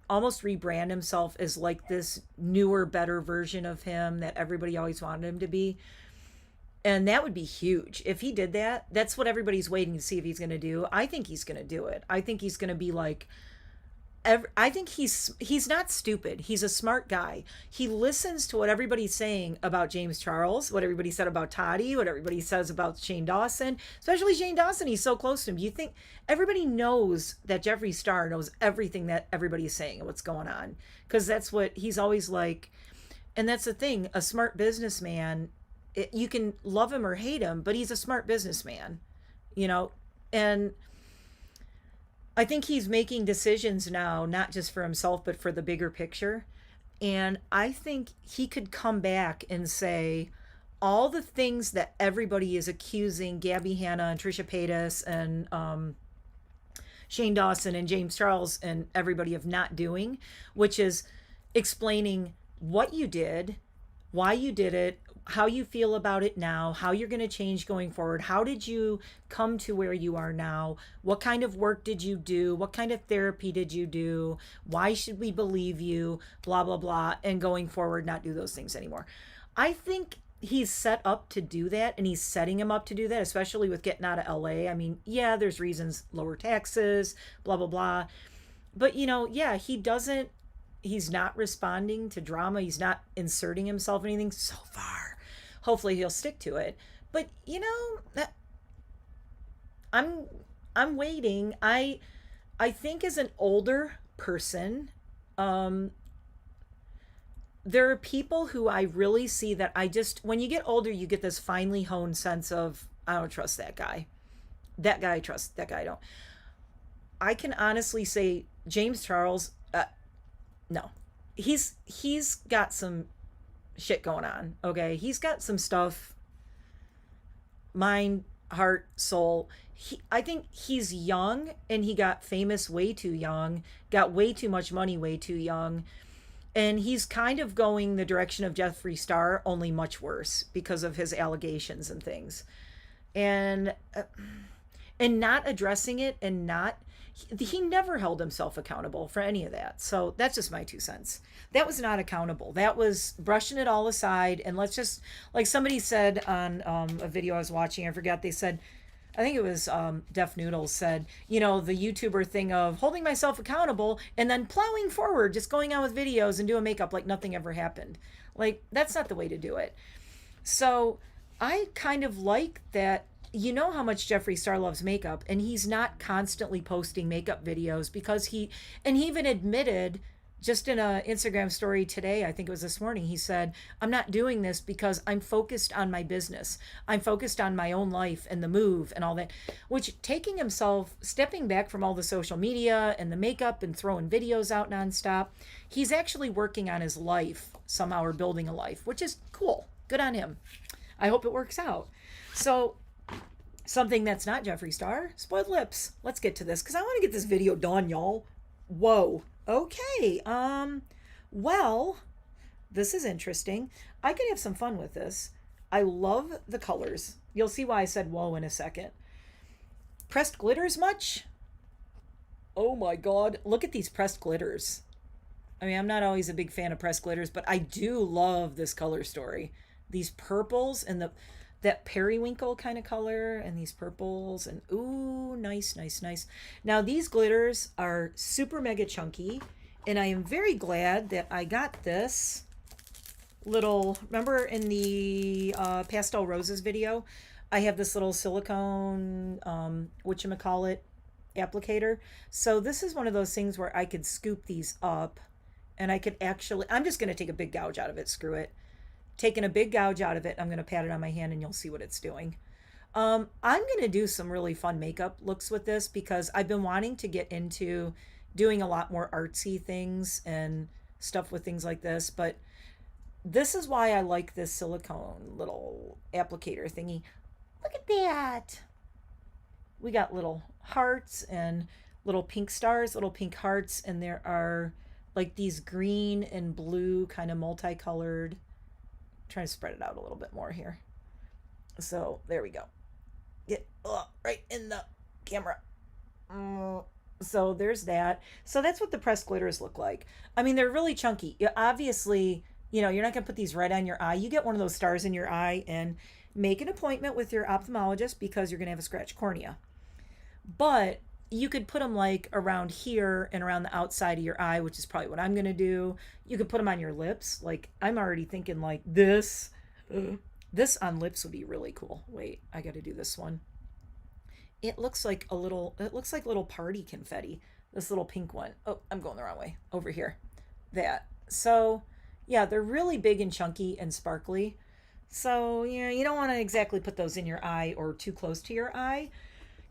[SPEAKER 1] almost rebrand himself as like this newer, better version of him that everybody always wanted him to be. And that would be huge. If he did that, that's what everybody's waiting to see if he's going to do. I think he's going to do it. I think he's going to be like I think he's not stupid. He's a smart guy. He listens to what everybody's saying about James Charles, what everybody said about Toddy, what everybody says about Shane Dawson, especially Shane Dawson. He's so close to him. You think everybody knows that Jeffree Star knows everything that everybody's saying and what's going on, because that's what he's always like. And that's the thing, a smart businessman, you can love him or hate him, but he's a smart businessman, you know? And I think he's making decisions now, not just for himself, but for the bigger picture. And I think he could come back and say all the things that everybody is accusing Gabby Hanna and Trisha Paytas and Shane Dawson and James Charles and everybody of not doing, which is explaining what you did, why you did it, how you feel about it now, how you're going to change going forward. How did you come to where you are now? What kind of work did you do? What kind of therapy did you do? Why should we believe you? Blah, blah, blah. And going forward, not do those things anymore. I think he's set up to do that, and he's setting him up to do that, especially with getting out of LA. I mean, yeah, there's reasons, lower taxes, blah, blah, blah. But, you know, yeah, he's not responding to drama. He's not inserting himself in anything so far. Hopefully he'll stick to it. But, you know, I'm waiting. I think as an older person, there are people who I really see that when you get older, you get this finely honed sense of, I don't trust that guy. That guy I trust, that guy I don't. I can honestly say James Charles, no. He's got some shit going on, okay? He's got some stuff, mind, heart, soul. I think he's young, and he got famous way too young, got way too much money way too young, and he's kind of going the direction of Jeffree Star, only much worse because of his allegations and things. And not addressing it, and he never held himself accountable for any of that. So that's just my 2 cents. That was not accountable. That was brushing it all aside. And let's just, like somebody said on a video I was watching, I forgot, they said, I think it was Def Noodles said, you know, the YouTuber thing of holding myself accountable and then plowing forward, just going on with videos and doing makeup like nothing ever happened. Like, that's not the way to do it. So I kind of like that. You know how much Jeffree Star loves makeup, and he's not constantly posting makeup videos because he even admitted just in a Instagram story today, I think it was this morning, he said, I'm not doing this because I'm focused on my business. I'm focused on my own life and the move and all that, which stepping back from all the social media and the makeup and throwing videos out nonstop, he's actually working on his life somehow, or building a life, which is cool. Good on him. I hope it works out. So, something that's not Jeffree Star, spoiled lips. Let's get to this because I want to get this video done, y'all. Whoa. Okay. Well, this is interesting. I could have some fun with this. I love the colors. You'll see why I said whoa in a second. Pressed glitters much? Oh my God. Look at these pressed glitters. I mean, I'm not always a big fan of pressed glitters, but I do love this color story. These purples and that periwinkle kind of color, and these purples, and ooh, nice, nice, nice. Now these glitters are super mega chunky, and I am very glad that I got this little, remember in the Pastel Roses video, I have this little silicone, whatchamacallit, applicator. So this is one of those things where I could scoop these up, and I could actually, I'm just going to take a big gouge out of it, screw it. Taking a big gouge out of it, I'm going to pat it on my hand and you'll see what it's doing. I'm going to do some really fun makeup looks with this because I've been wanting to get into doing a lot more artsy things and stuff with things like this, but this is why I like this silicone little applicator thingy. Look at that. We got little hearts and little pink stars, little pink hearts, and there are like these green and blue kind of multicolored. Trying to spread it out a little bit more here. So there we go. Get right in the camera. So there's that. So that's what the pressed glitters look like. I mean, they're really chunky. Obviously, you know, you're not going to put these right on your eye. You get one of those stars in your eye and make an appointment with your ophthalmologist because you're going to have a scratch cornea. But you could put them like around here and around the outside of your eye, which is probably what I'm going to do. You could put them on your lips. Like I'm already thinking like this. This on lips would be really cool. Wait, I got to do this one. It looks like a little, it looks like little party confetti. This little pink one. Oh, I'm going the wrong way. Over here. That. So, yeah, they're really big and chunky and sparkly. So, yeah, you don't want to exactly put those in your eye or too close to your eye.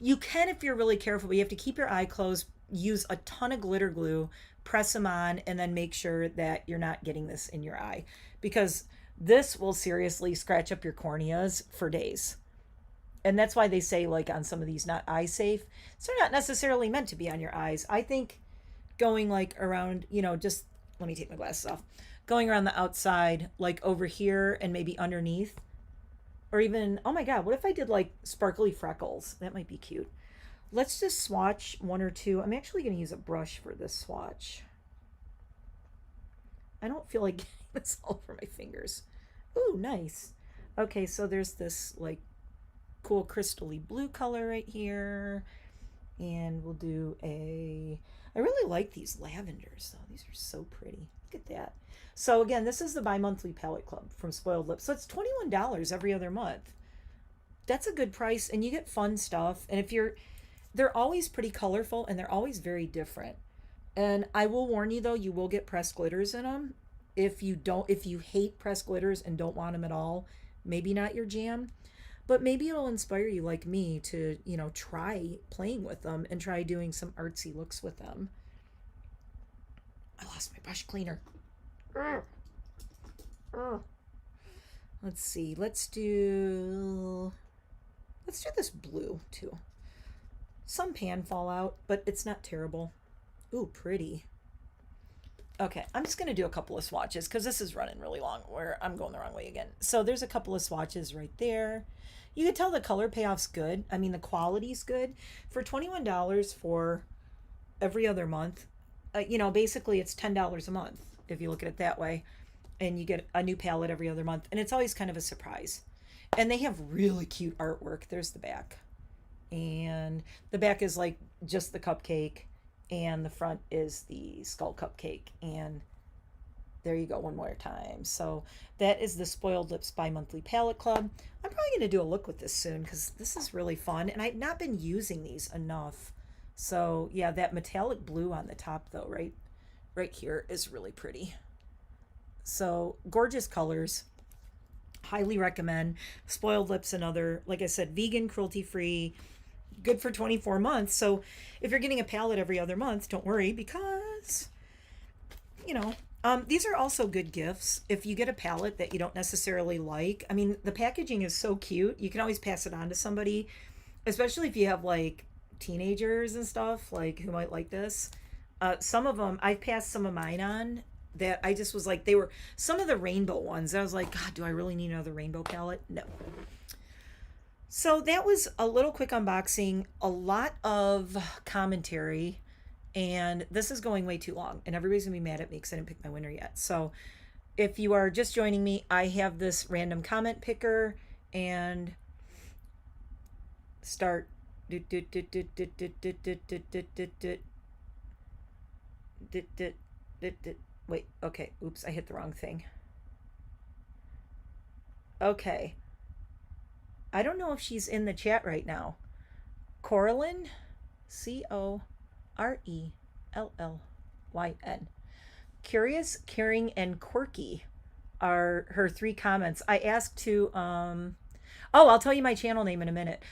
[SPEAKER 1] You can if you're really careful, but you have to keep your eye closed. Use a ton of glitter glue, press them on, and then make sure that you're not getting this in your eye because this will seriously scratch up your corneas for days. And that's why they say, like, on some of these not eye safe, so they're not necessarily meant to be on your eyes. I think going like around, just let me take my glasses off, going around the outside, like over here and maybe underneath, or even, oh my God, what if I did like sparkly freckles? That might be cute. Let's just swatch one or two. I'm actually going to use a brush for this swatch. I don't feel like getting this all over my fingers. Ooh, nice. Okay, so there's this like cool crystally blue color right here. And we'll do I really like these lavenders though. These are so pretty. Look at that. So again, this is the bi-monthly palette club from Spoiled Lips. So it's $21 every other month. That's a good price and you get fun stuff. And they're always pretty colorful and they're always very different. And I will warn you though, you will get pressed glitters in them. If you hate pressed glitters and don't want them at all, maybe not your jam. But maybe it'll inspire you like me to, try playing with them and try doing some artsy looks with them. I lost my brush cleaner. Let's see. Let's do this blue too. Some pan fallout, but it's not terrible. Ooh, pretty. Okay, I'm just going to do a couple of swatches because this is running really long where I'm going the wrong way again. So there's a couple of swatches right there. You can tell the color payoff's good. I mean, the quality's good. For $21 for every other month, basically it's $10 a month if you look at it that way. And you get a new palette every other month. And it's always kind of a surprise. And they have really cute artwork. There's the back. And the back is like just the cupcake. And the front is the skull cupcake. And there you go one more time. So that is the Spoiled Lips bi-monthly palette club. I'm probably going to do a look with this soon because this is really fun. And I've not been using these enough. So yeah, that metallic blue on the top though, right here is really pretty. So gorgeous colors. Highly recommend. Spoiled Lips, another, like I said, vegan, cruelty-free, good for 24 months. So if you're getting a palette every other month, don't worry because, these are also good gifts. If you get a palette that you don't necessarily like, I mean, the packaging is so cute. You can always pass it on to somebody, especially if you have like teenagers and stuff like who might like this. Some of them, I've passed some of mine on that I just was like, they were some of the rainbow ones. I was like, God, do I really need another rainbow palette? No. So that was a little quick unboxing, a lot of commentary, and this is going way too long, and everybody's gonna be mad at me because I didn't pick my winner yet. So if you are just joining me, I have this random comment picker and start. Wait, okay, oops, I hit the wrong thing. Okay. I don't know if she's in the chat right now. Coralyn, Corellyn. Curious, caring, and quirky are her 3 comments. I asked to, I'll tell you my channel name in a minute.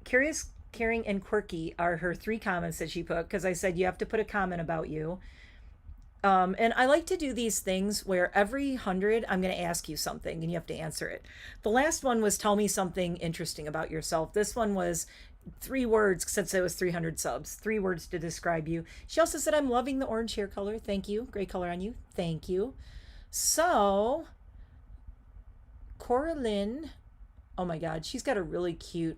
[SPEAKER 1] Curious, caring, and quirky are her 3 comments that she put because I said you have to put a comment about you. And I like to do these things where every 100, I'm going to ask you something and you have to answer it. The last one was tell me something interesting about yourself. This one was 3 words since it was 300 subs, 3 words to describe you. She also said, I'm loving the orange hair color. Thank you. Great color on you. Thank you. So Coralyn, oh my God, she's got a really cute,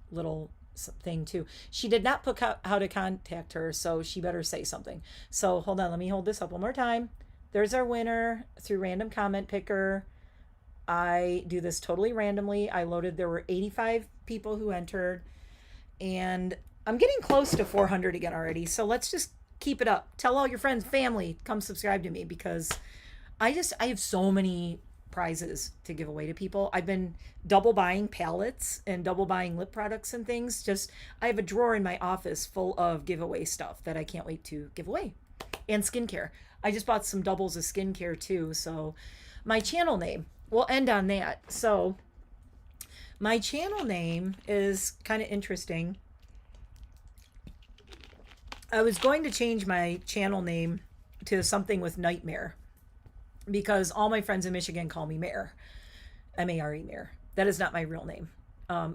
[SPEAKER 1] little thing too. She did not put how to contact her, so she better say something. So hold on, let me hold this up one more time. There's our winner through random comment picker. I do this totally randomly. There were 85 people who entered, and I'm getting close to 400 again already. So let's just keep it up. Tell all your friends, family, come subscribe to me because I have so many prizes to give away to people. I've been double buying palettes and double buying lip products and things. Just I have a drawer in my office full of giveaway stuff that I can't wait to give away. And skincare. I just bought some doubles of skincare too. So my channel name, we'll end on that. So my channel name is kind of interesting. I was going to change my channel name to something with NiteMare because all my friends in Michigan call me Mare, M-A-R-E, Mare. That is not my real name.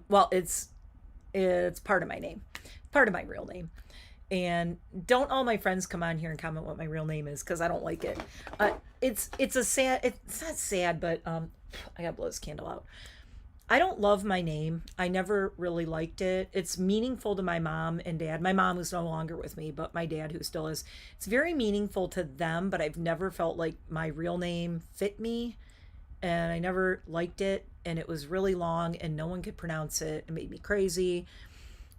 [SPEAKER 1] Well, it's part of my name, part of my real name. And don't all my friends come on here and comment what my real name is because I don't like it. It's not sad, but I gotta blow this candle out. I don't love my name. I never really liked it. It's meaningful to my mom and dad. My mom who's no longer with me, but my dad who still is. It's very meaningful to them, but I've never felt like my real name fit me. And I never liked it. And it was really long and no one could pronounce it. It made me crazy.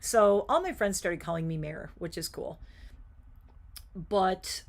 [SPEAKER 1] So all my friends started calling me Mare, which is cool. But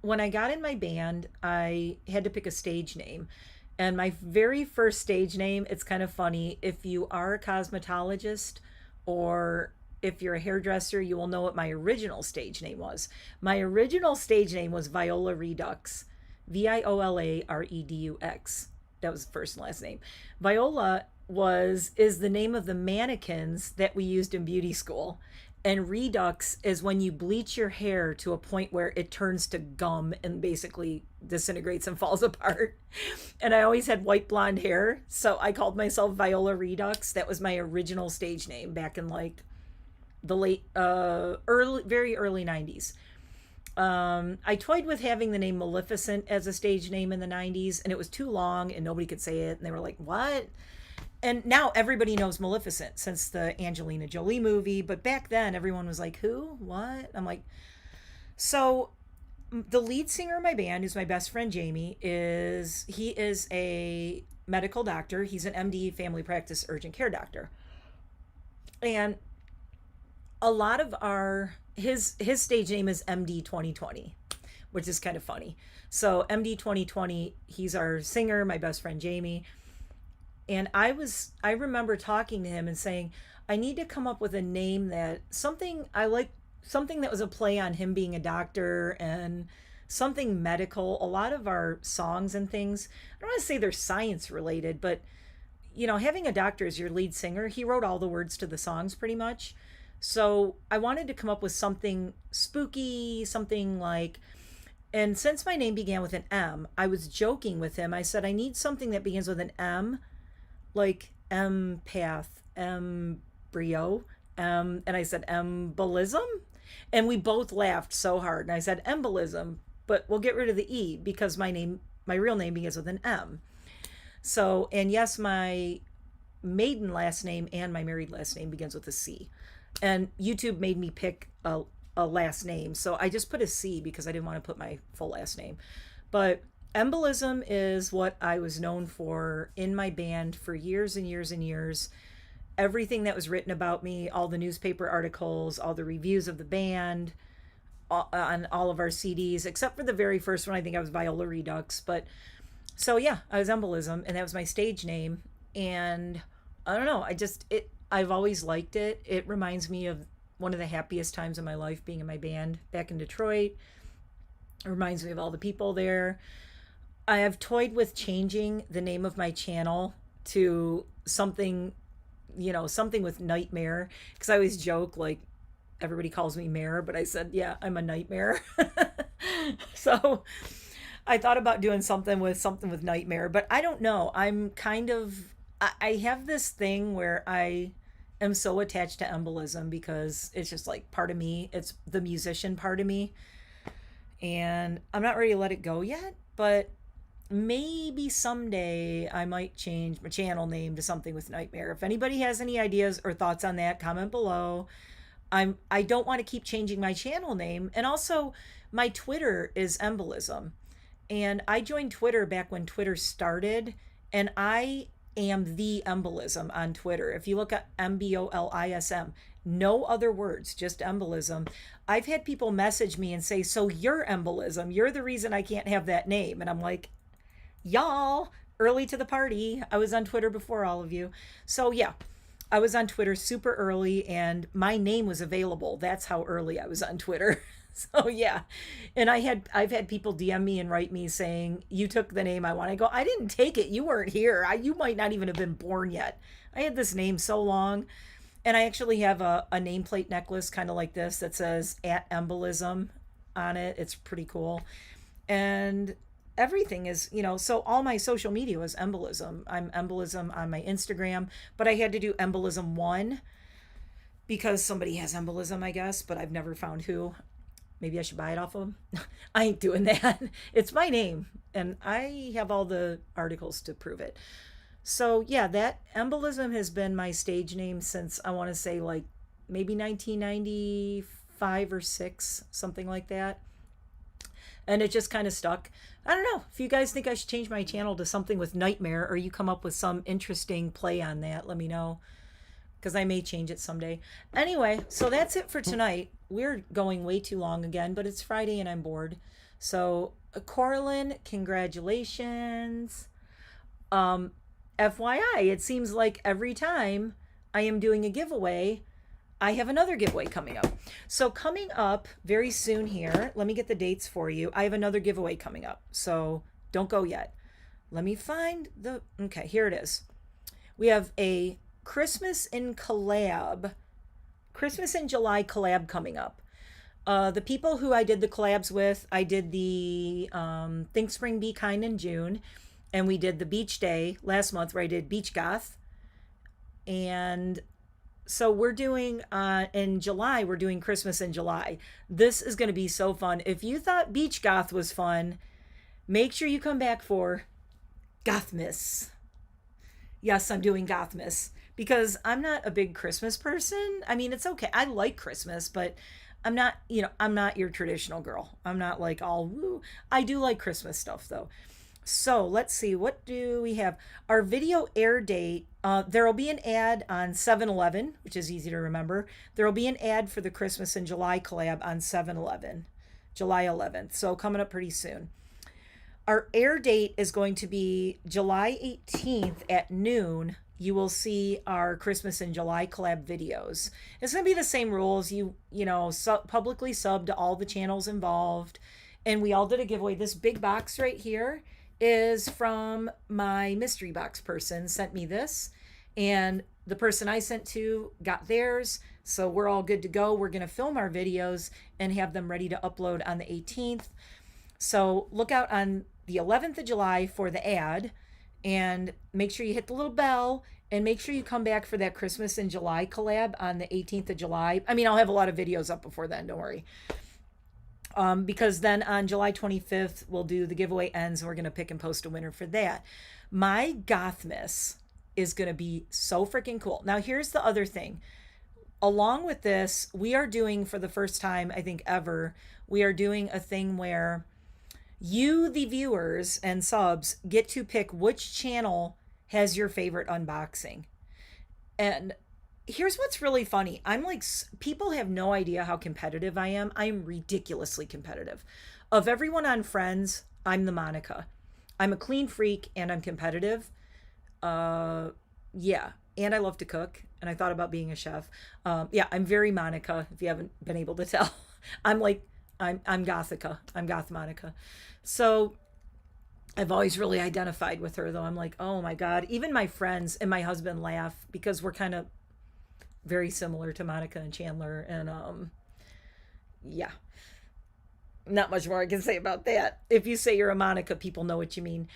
[SPEAKER 1] when I got in my band, I had to pick a stage name. And my very first stage name, it's kind of funny. If you are a cosmetologist or if you're a hairdresser, you will know what my original stage name was. My original stage name was Viola Redux, Viola Redux. That was the first and last name. Viola is the name of the mannequins that we used in beauty school. And redux is when you bleach your hair to a point where it turns to gum and basically disintegrates and falls apart. And I always had white blonde hair, so I called myself Viola Redux. That was my original stage name back in like the very early 90s. I toyed with having the name Maleficent as a stage name in the 90s, and it was too long and nobody could say it. And they were like, what? And now everybody knows Maleficent since the Angelina Jolie movie. But back then, everyone was like, who? What? I'm like, so the lead singer of my band, who's my best friend, Jamie, he is a medical doctor. He's an MD, family practice urgent care doctor. And a lot of his stage name is MD 2020, which is kind of funny. So MD 2020, he's our singer, my best friend, Jamie. And I remember talking to him and saying, I need to come up with a name that something that was a play on him being a doctor and something medical. A lot of our songs and things, I don't want to say they're science related, but you know, having a doctor as your lead singer, he wrote all the words to the songs pretty much. So I wanted to come up with something spooky, something like, and since my name began with an M, I was joking with him. I said, I need something that begins with an M, like empath, embryo, and I said mbolism, and we both laughed so hard. And I said mbolism, but we'll get rid of the E because my real name begins with an M. So, and yes, my maiden last name and my married last name begins with a C. And YouTube made me pick a last name, so I just put a C because I didn't want to put my full last name. But mbolism is what I was known for in my band for years and years and years. Everything that was written about me, all the newspaper articles, all the reviews of the band, on all of our CDs, except for the very first one, I think I was Viola Redux. But so yeah, I was mbolism, and that was my stage name. And I don't know, I've always liked it. It reminds me of one of the happiest times of my life being in my band back in Detroit. It reminds me of all the people there. I have toyed with changing the name of my channel to something, something with NiteMare, because I always joke, like, everybody calls me Mare, but I said, yeah, I'm a nightmare. So I thought about doing something with NiteMare, but I don't know. I have this thing where I am so attached to mbolism because it's just like part of me. It's the musician part of me. And I'm not ready to let it go yet, but maybe someday I might change my channel name to something with NiteMare. If anybody has any ideas or thoughts on that, comment below. I don't want to keep changing my channel name. And also my Twitter is mbolism. And I joined Twitter back when Twitter started, and I am the embolism on Twitter. If you look at MBOLISM, no other words, just embolism. I've had people message me and say, so you're embolism. You're the reason I can't have that name. And I'm like, y'all, early to the party. I was on Twitter before all of you. So yeah, I was on Twitter super early and my name was available. That's how early I was on Twitter. So yeah. And I've had people DM me and write me saying, you took the name I want. I go, I didn't take it. You weren't here. You might not even have been born yet. I had this name so long. And I actually have a nameplate necklace kind of like this that says @mbolism on it. It's pretty cool. And everything is, so all my social media was embolism. I'm embolism on my Instagram, but I had to do embolism1 because somebody has embolism, I guess, but I've never found who. Maybe I should buy it off of them. I ain't doing that. It's my name, and I have all the articles to prove it. So yeah, that embolism has been my stage name since I want to say like maybe 1995 or 6, something like that. And it just kind of stuck. I don't know. If you guys think I should change my channel to something with NiteMare, or you come up with some interesting play on that, let me know, because I may change it someday. Anyway, so that's it for tonight. We're going way too long again, but it's Friday and I'm bored. So Corlin, congratulations. FYI, it seems like every time I am doing a giveaway, I have another giveaway coming up. So coming up very soon here, let me get the dates for you. I have another giveaway coming up, so don't go yet. Let me find okay, here it is. We have a Christmas in July collab coming up. The people who I did the collabs with, I did the Think Spring Be Kind in June, and we did the Beach Day last month where I did Beach Goth. And so we're doing, in July, we're doing Christmas in July. This is going to be so fun. If you thought Beach Goth was fun, make sure you come back for Gothmas. Yes, I'm doing Gothmas because I'm not a big Christmas person. I mean, it's okay. I like Christmas, but I'm not, I'm not your traditional girl. I'm not like all woo. I do like Christmas stuff though. So let's see, what do we have? Our video air date, there will be an ad on 7-Eleven, which is easy to remember. There will be an ad for the Christmas in July collab on 7-Eleven, July 11th. So coming up pretty soon. Our air date is going to be July 18th at noon. You will see our Christmas in July collab videos. It's going to be the same rules. Publicly sub to all the channels involved. And we all did a giveaway. This big box right here is from my mystery box person, sent me this, and the person I sent to got theirs. So we're all good to go. We're going to film our videos and have them ready to upload on the 18th. So look out on the 11th of July for the ad, and make sure you hit the little bell, and make sure you come back for that Christmas in July collab on the 18th of July. I mean, I'll have a lot of videos up before then, don't worry. Because then on July 25th, we'll do the giveaway ends, and we're going to pick and post a winner for that. My Gothmas is going to be so freaking cool. Now, here's the other thing. Along with this, we are doing, for the first time, I think ever, we are doing a thing where you, the viewers and subs, get to pick which channel has your favorite unboxing. And here's what's really funny. I'm like, people have no idea how competitive I am. I'm ridiculously competitive. Of everyone on Friends, I'm the Monica. I'm a clean freak and I'm competitive. Yeah. And I love to cook. And I thought about being a chef. Yeah, I'm very Monica, if you haven't been able to tell. I'm Gothica. I'm Goth Monica. So I've always really identified with her, though. I'm like, oh my God. Even my friends and my husband laugh because we're kind of very similar to Monica and Chandler. And yeah, not much more I can say about that. If you say you're a Monica, people know what you mean.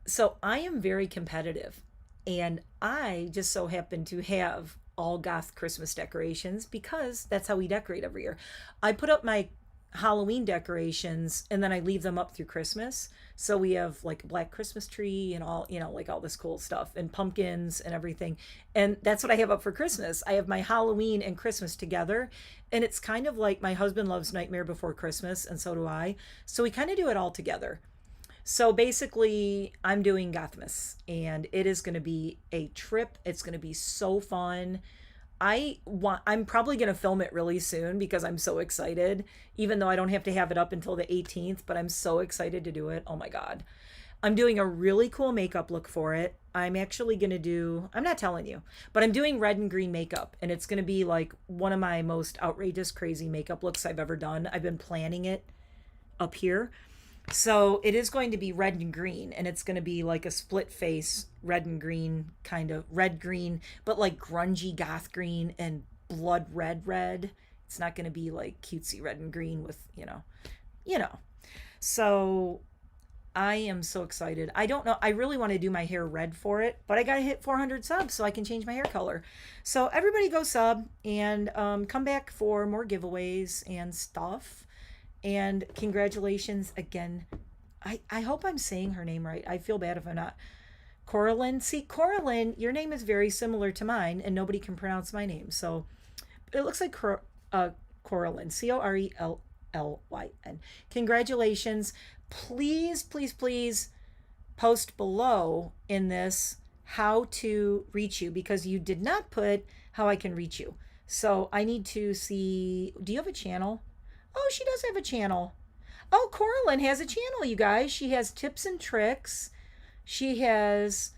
[SPEAKER 1] So I am very competitive, and I just so happen to have all goth Christmas decorations because that's how we decorate every year. I put up my Halloween decorations and then I leave them up through Christmas. So we have like a black Christmas tree and all, like all this cool stuff and pumpkins and everything. And that's what I have up for Christmas. I have my Halloween and Christmas together. And it's kind of like my husband loves Nightmare Before Christmas, and so do I. So we kind of do it all together. So basically, I'm doing Gothmas, and it is going to be a trip. It's going to be so fun. I'm probably going to film it really soon because I'm so excited, even though I don't have to have it up until the 18th, but I'm so excited to do it. Oh my God. I'm doing a really cool makeup look for it. I'm actually going to do, I'm not telling you, but I'm doing red and green makeup, and it's going to be like one of my most outrageous, crazy makeup looks I've ever done. I've been planning it up here. So it is going to be red and green, and it's going to be like a split face red and green, kind of red green, but like grungy goth green and blood red red. It's not going to be like cutesy red and green with, you know. So I am so excited. I don't know. I really want to do my hair red for it, but I got to hit 400 subs so I can change my hair color. So everybody go sub and come back for more giveaways and stuff. And congratulations again. I hope I'm saying her name right. I feel bad if I'm not. Coraline. See, Coraline, your name is very similar to mine, and nobody can pronounce my name. So it looks like Coraline. Corellyn. Congratulations. Please, please, please post below in this how to reach you, because you did not put how I can reach you. So I need to see. Do you have a channel? Oh, she does have a channel. Oh, Coraline has a channel, you guys. She has tips and tricks. She has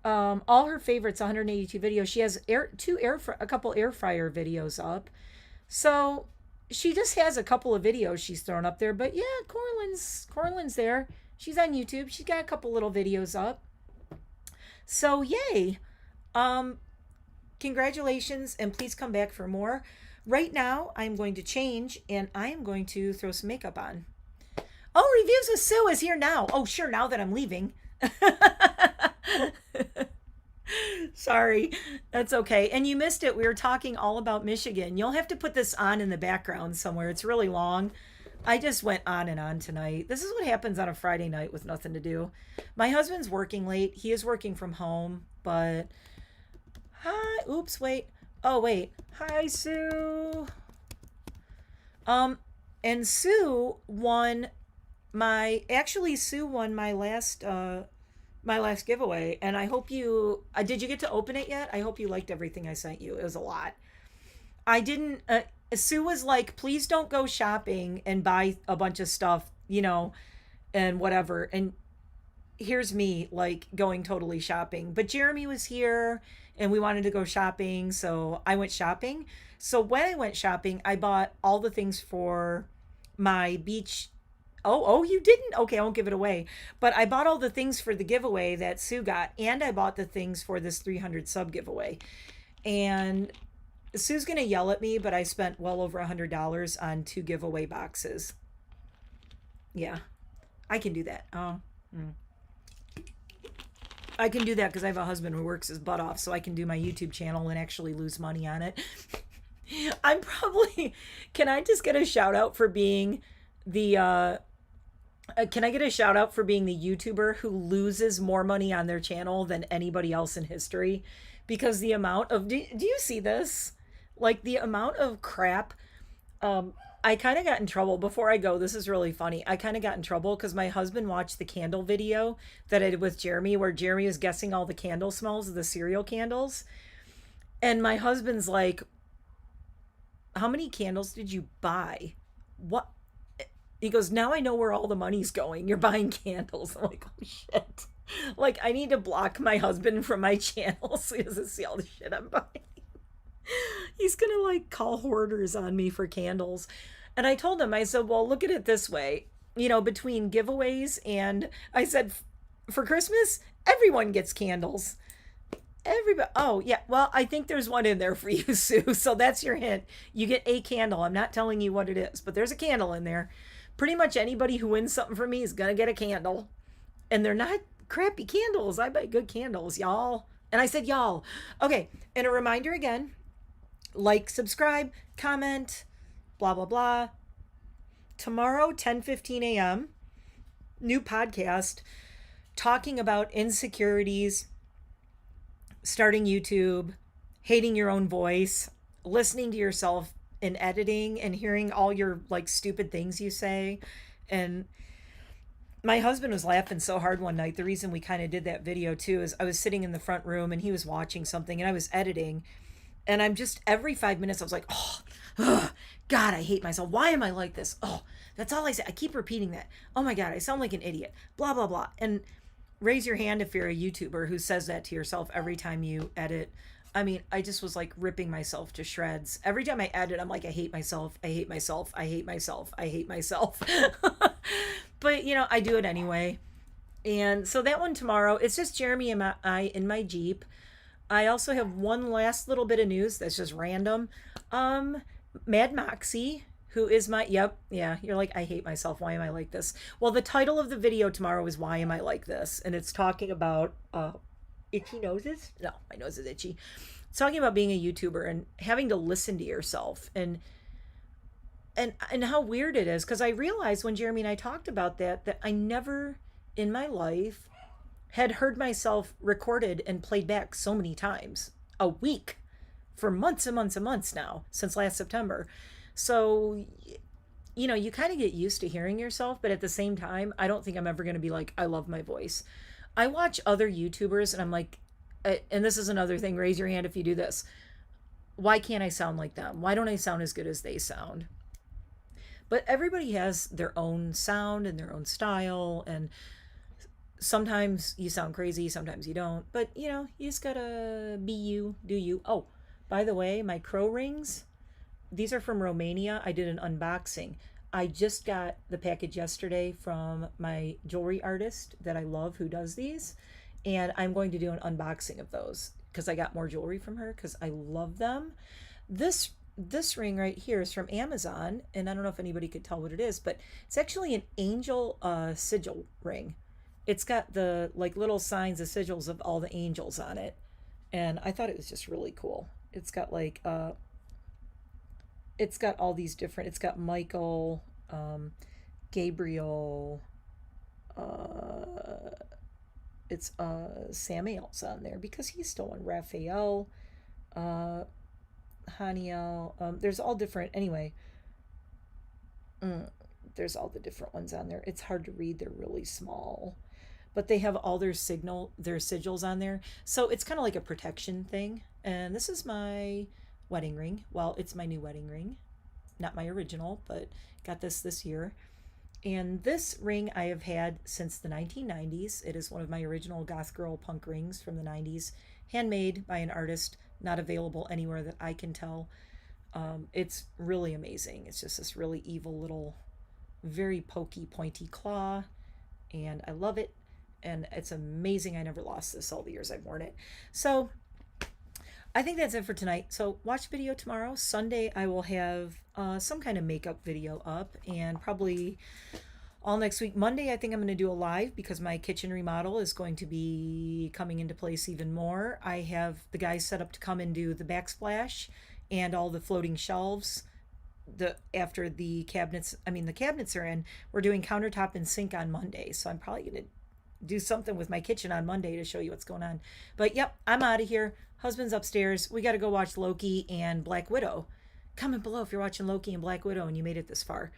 [SPEAKER 1] all her favorites, 182 videos. She has a couple air fryer videos up. So she just has a couple of videos she's thrown up there. But yeah, Coralin's there. She's on YouTube. She's got a couple little videos up. So yay. Congratulations, and please come back for more. Right now, I'm going to change, and I am going to throw some makeup on. Oh, Reviews with Sue is here now. Oh, sure, now that I'm leaving. Sorry, that's okay. And you missed it. We were talking all about Michigan. You'll have to put this on in the background somewhere. It's really long. I just went on and on tonight. This is what happens on a Friday night with nothing to do. My husband's working late. He is working from home, but... Hi. Oops, wait. Oh, wait. Hi, Sue. And Sue won Sue won my last giveaway, and I hope you did you get to open it yet? I hope you liked everything I sent you. It was a lot. I didn't Sue was like, "Please don't go shopping and buy a bunch of stuff, and whatever." And here's me like going totally shopping. But Jeremy was here and we wanted to go shopping, so I went shopping. So when I went shopping, I bought all the things for my beach. Oh, you didn't? Okay, I won't give it away. But I bought all the things for the giveaway that Sue got, and I bought the things for this 300 sub giveaway. And Sue's going to yell at me, but I spent well over $100 on 2 giveaway boxes. Yeah, I can do that. I can do that because I have a husband who works his butt off, so I can do my YouTube channel and actually lose money on it. Can I just get a shout out for being the, can I get a shout out for being the YouTuber who loses more money on their channel than anybody else in history? Because the amount of, do you see this? Like the amount of crap, I kind of got in trouble before I go. This is really funny. I kind of got in trouble because my husband watched the candle video that I did with Jeremy, where Jeremy was guessing all the candle smells of the cereal candles. And my husband's like, "How many candles did you buy? What?" He goes, "Now I know where all the money's going. You're buying candles." I'm like, "Oh shit." Like, I need to block my husband from my channel so he doesn't see all the shit I'm buying. He's gonna like call hoarders on me for candles. And I told him, I said, well, look at it this way, between giveaways, and I said, for Christmas, everyone gets candles. Everybody. Oh yeah, well, I think there's one in there for you, Sue. So that's your hint. You get a candle. I'm not telling you what it is, but there's a candle in there. Pretty much anybody who wins something from me is gonna get a candle. And they're not crappy candles. I buy good candles, y'all. And I said y'all. Okay, and a reminder again, like, subscribe, comment, blah, blah, blah. Tomorrow, 10:15 a.m., new podcast talking about insecurities, starting YouTube, hating your own voice, listening to yourself in editing and hearing all your like stupid things you say. And My husband was laughing so hard one night. The reason we kind of did that video too is I was sitting in the front room and he was watching something and I was editing. And I'm just, every 5 minutes, I was like, oh, ugh, God, I hate myself. Why am I like this? Oh, that's all I say. I keep repeating that. Oh my God, I sound like an idiot. Blah, blah, blah. And raise your hand if you're a YouTuber who says that to yourself every time you edit. I mean, I just was like ripping myself to shreds. Every time I edit, I'm like, I hate myself. I hate myself. I hate myself. I hate myself. But, I do it anyway. And so that one tomorrow, it's just Jeremy and I in my Jeep. I also have one last little bit of news that's just random. Um, Mad Moxie, who is my, yep, yeah, you're like, I hate myself. Why am I like this? Well, the title of the video tomorrow is Why Am I Like This? And it's talking about itchy noses. No, my nose is itchy. It's talking about being a YouTuber and having to listen to yourself and how weird it is. Because I realized when Jeremy and I talked about that I never in my life had heard myself recorded and played back so many times a week for months and months and months now since last September. So, you kind of get used to hearing yourself, but at the same time, I don't think I'm ever going to be like, I love my voice. I watch other YouTubers and I'm like, and this is another thing, raise your hand if you do this. Why can't I sound like them? Why don't I sound as good as they sound? But everybody has their own sound and their own style, and sometimes you sound crazy, sometimes you don't. But you just gotta be you, do you. Oh, by the way, my crow rings, these are from Romania. I did an unboxing. I just got the package yesterday from my jewelry artist that I love who does these. And I'm going to do an unboxing of those because I got more jewelry from her because I love them. This ring right here is from Amazon, and I don't know if anybody could tell what it is, but it's actually an angel sigil ring. It's got the like little signs, the sigils of all the angels on it, and I thought it was just really cool. It's got all these different. It's got Michael, Gabriel. Uh, it's Samuel's on there because he's still on Raphael. Uh, Haniel. There's all different. Anyway, there's all the different ones on there. It's hard to read. They're really small, but they have all their sigils on there. So it's kind of like a protection thing. And this is my wedding ring. Well, it's my new wedding ring, not my original, but got this year. And this ring I have had since the 1990s. It is one of my original goth girl punk rings from the 90s, handmade by an artist, not available anywhere that I can tell. It's really amazing. It's just this really evil little, very pokey, pointy claw, and I love it. And it's amazing I never lost this all the years I've worn it. So I think that's it for tonight. So watch video tomorrow. Sunday I will have some kind of makeup video up, and probably all next week. Monday I think I'm going to do a live because my kitchen remodel is going to be coming into place even more. I have the guys set up to come and do the backsplash and all the floating shelves. After the cabinets, the cabinets are in. We're doing countertop and sink on Monday, so I'm probably going to do something with my kitchen on Monday to show you what's going on. But yep, I'm out of here. Husband's upstairs. We got to go watch Loki and Black Widow. Comment below if you're watching Loki and Black Widow and you made it this far.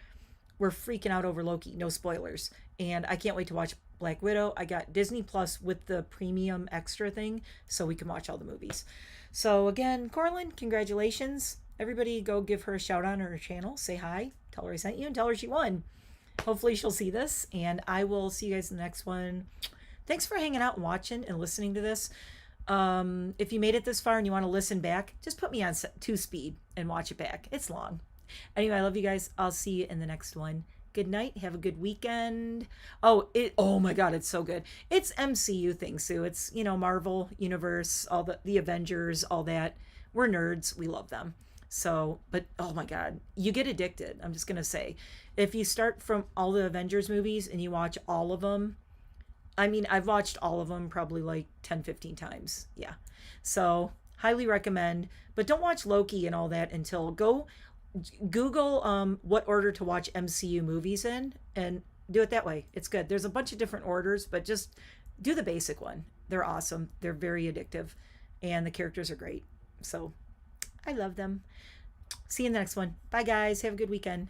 [SPEAKER 1] We're freaking out over Loki. No spoilers. And I can't wait to watch Black Widow. I got Disney Plus with the premium extra thing so we can watch all the movies. So again, Corlin, congratulations. Everybody go give her a shout out on her channel. Say hi. Tell her I sent you and tell her she won. Hopefully she'll see this, and I will see you guys in the next one. Thanks for hanging out and watching and listening to this. If you made it this far and you want to listen back, just put me on 2 speed and watch it back. It's long. Anyway, I love you guys. I'll see you in the next one. Good night. Have a good weekend. Oh my God, it's so good. It's MCU things, Sue. It's, Marvel Universe, all the Avengers, all that. We're nerds. We love them. So, but oh my God, you get addicted. I'm just going to say, if you start from all the Avengers movies and you watch all of them, I've watched all of them probably like 10, 15 times. Yeah. So highly recommend, but don't watch Loki and all that until go Google what order to watch MCU movies in and do it that way. It's good. There's a bunch of different orders, but just do the basic one. They're awesome. They're very addictive and the characters are great. So I love them. See you in the next one. Bye guys. Have a good weekend.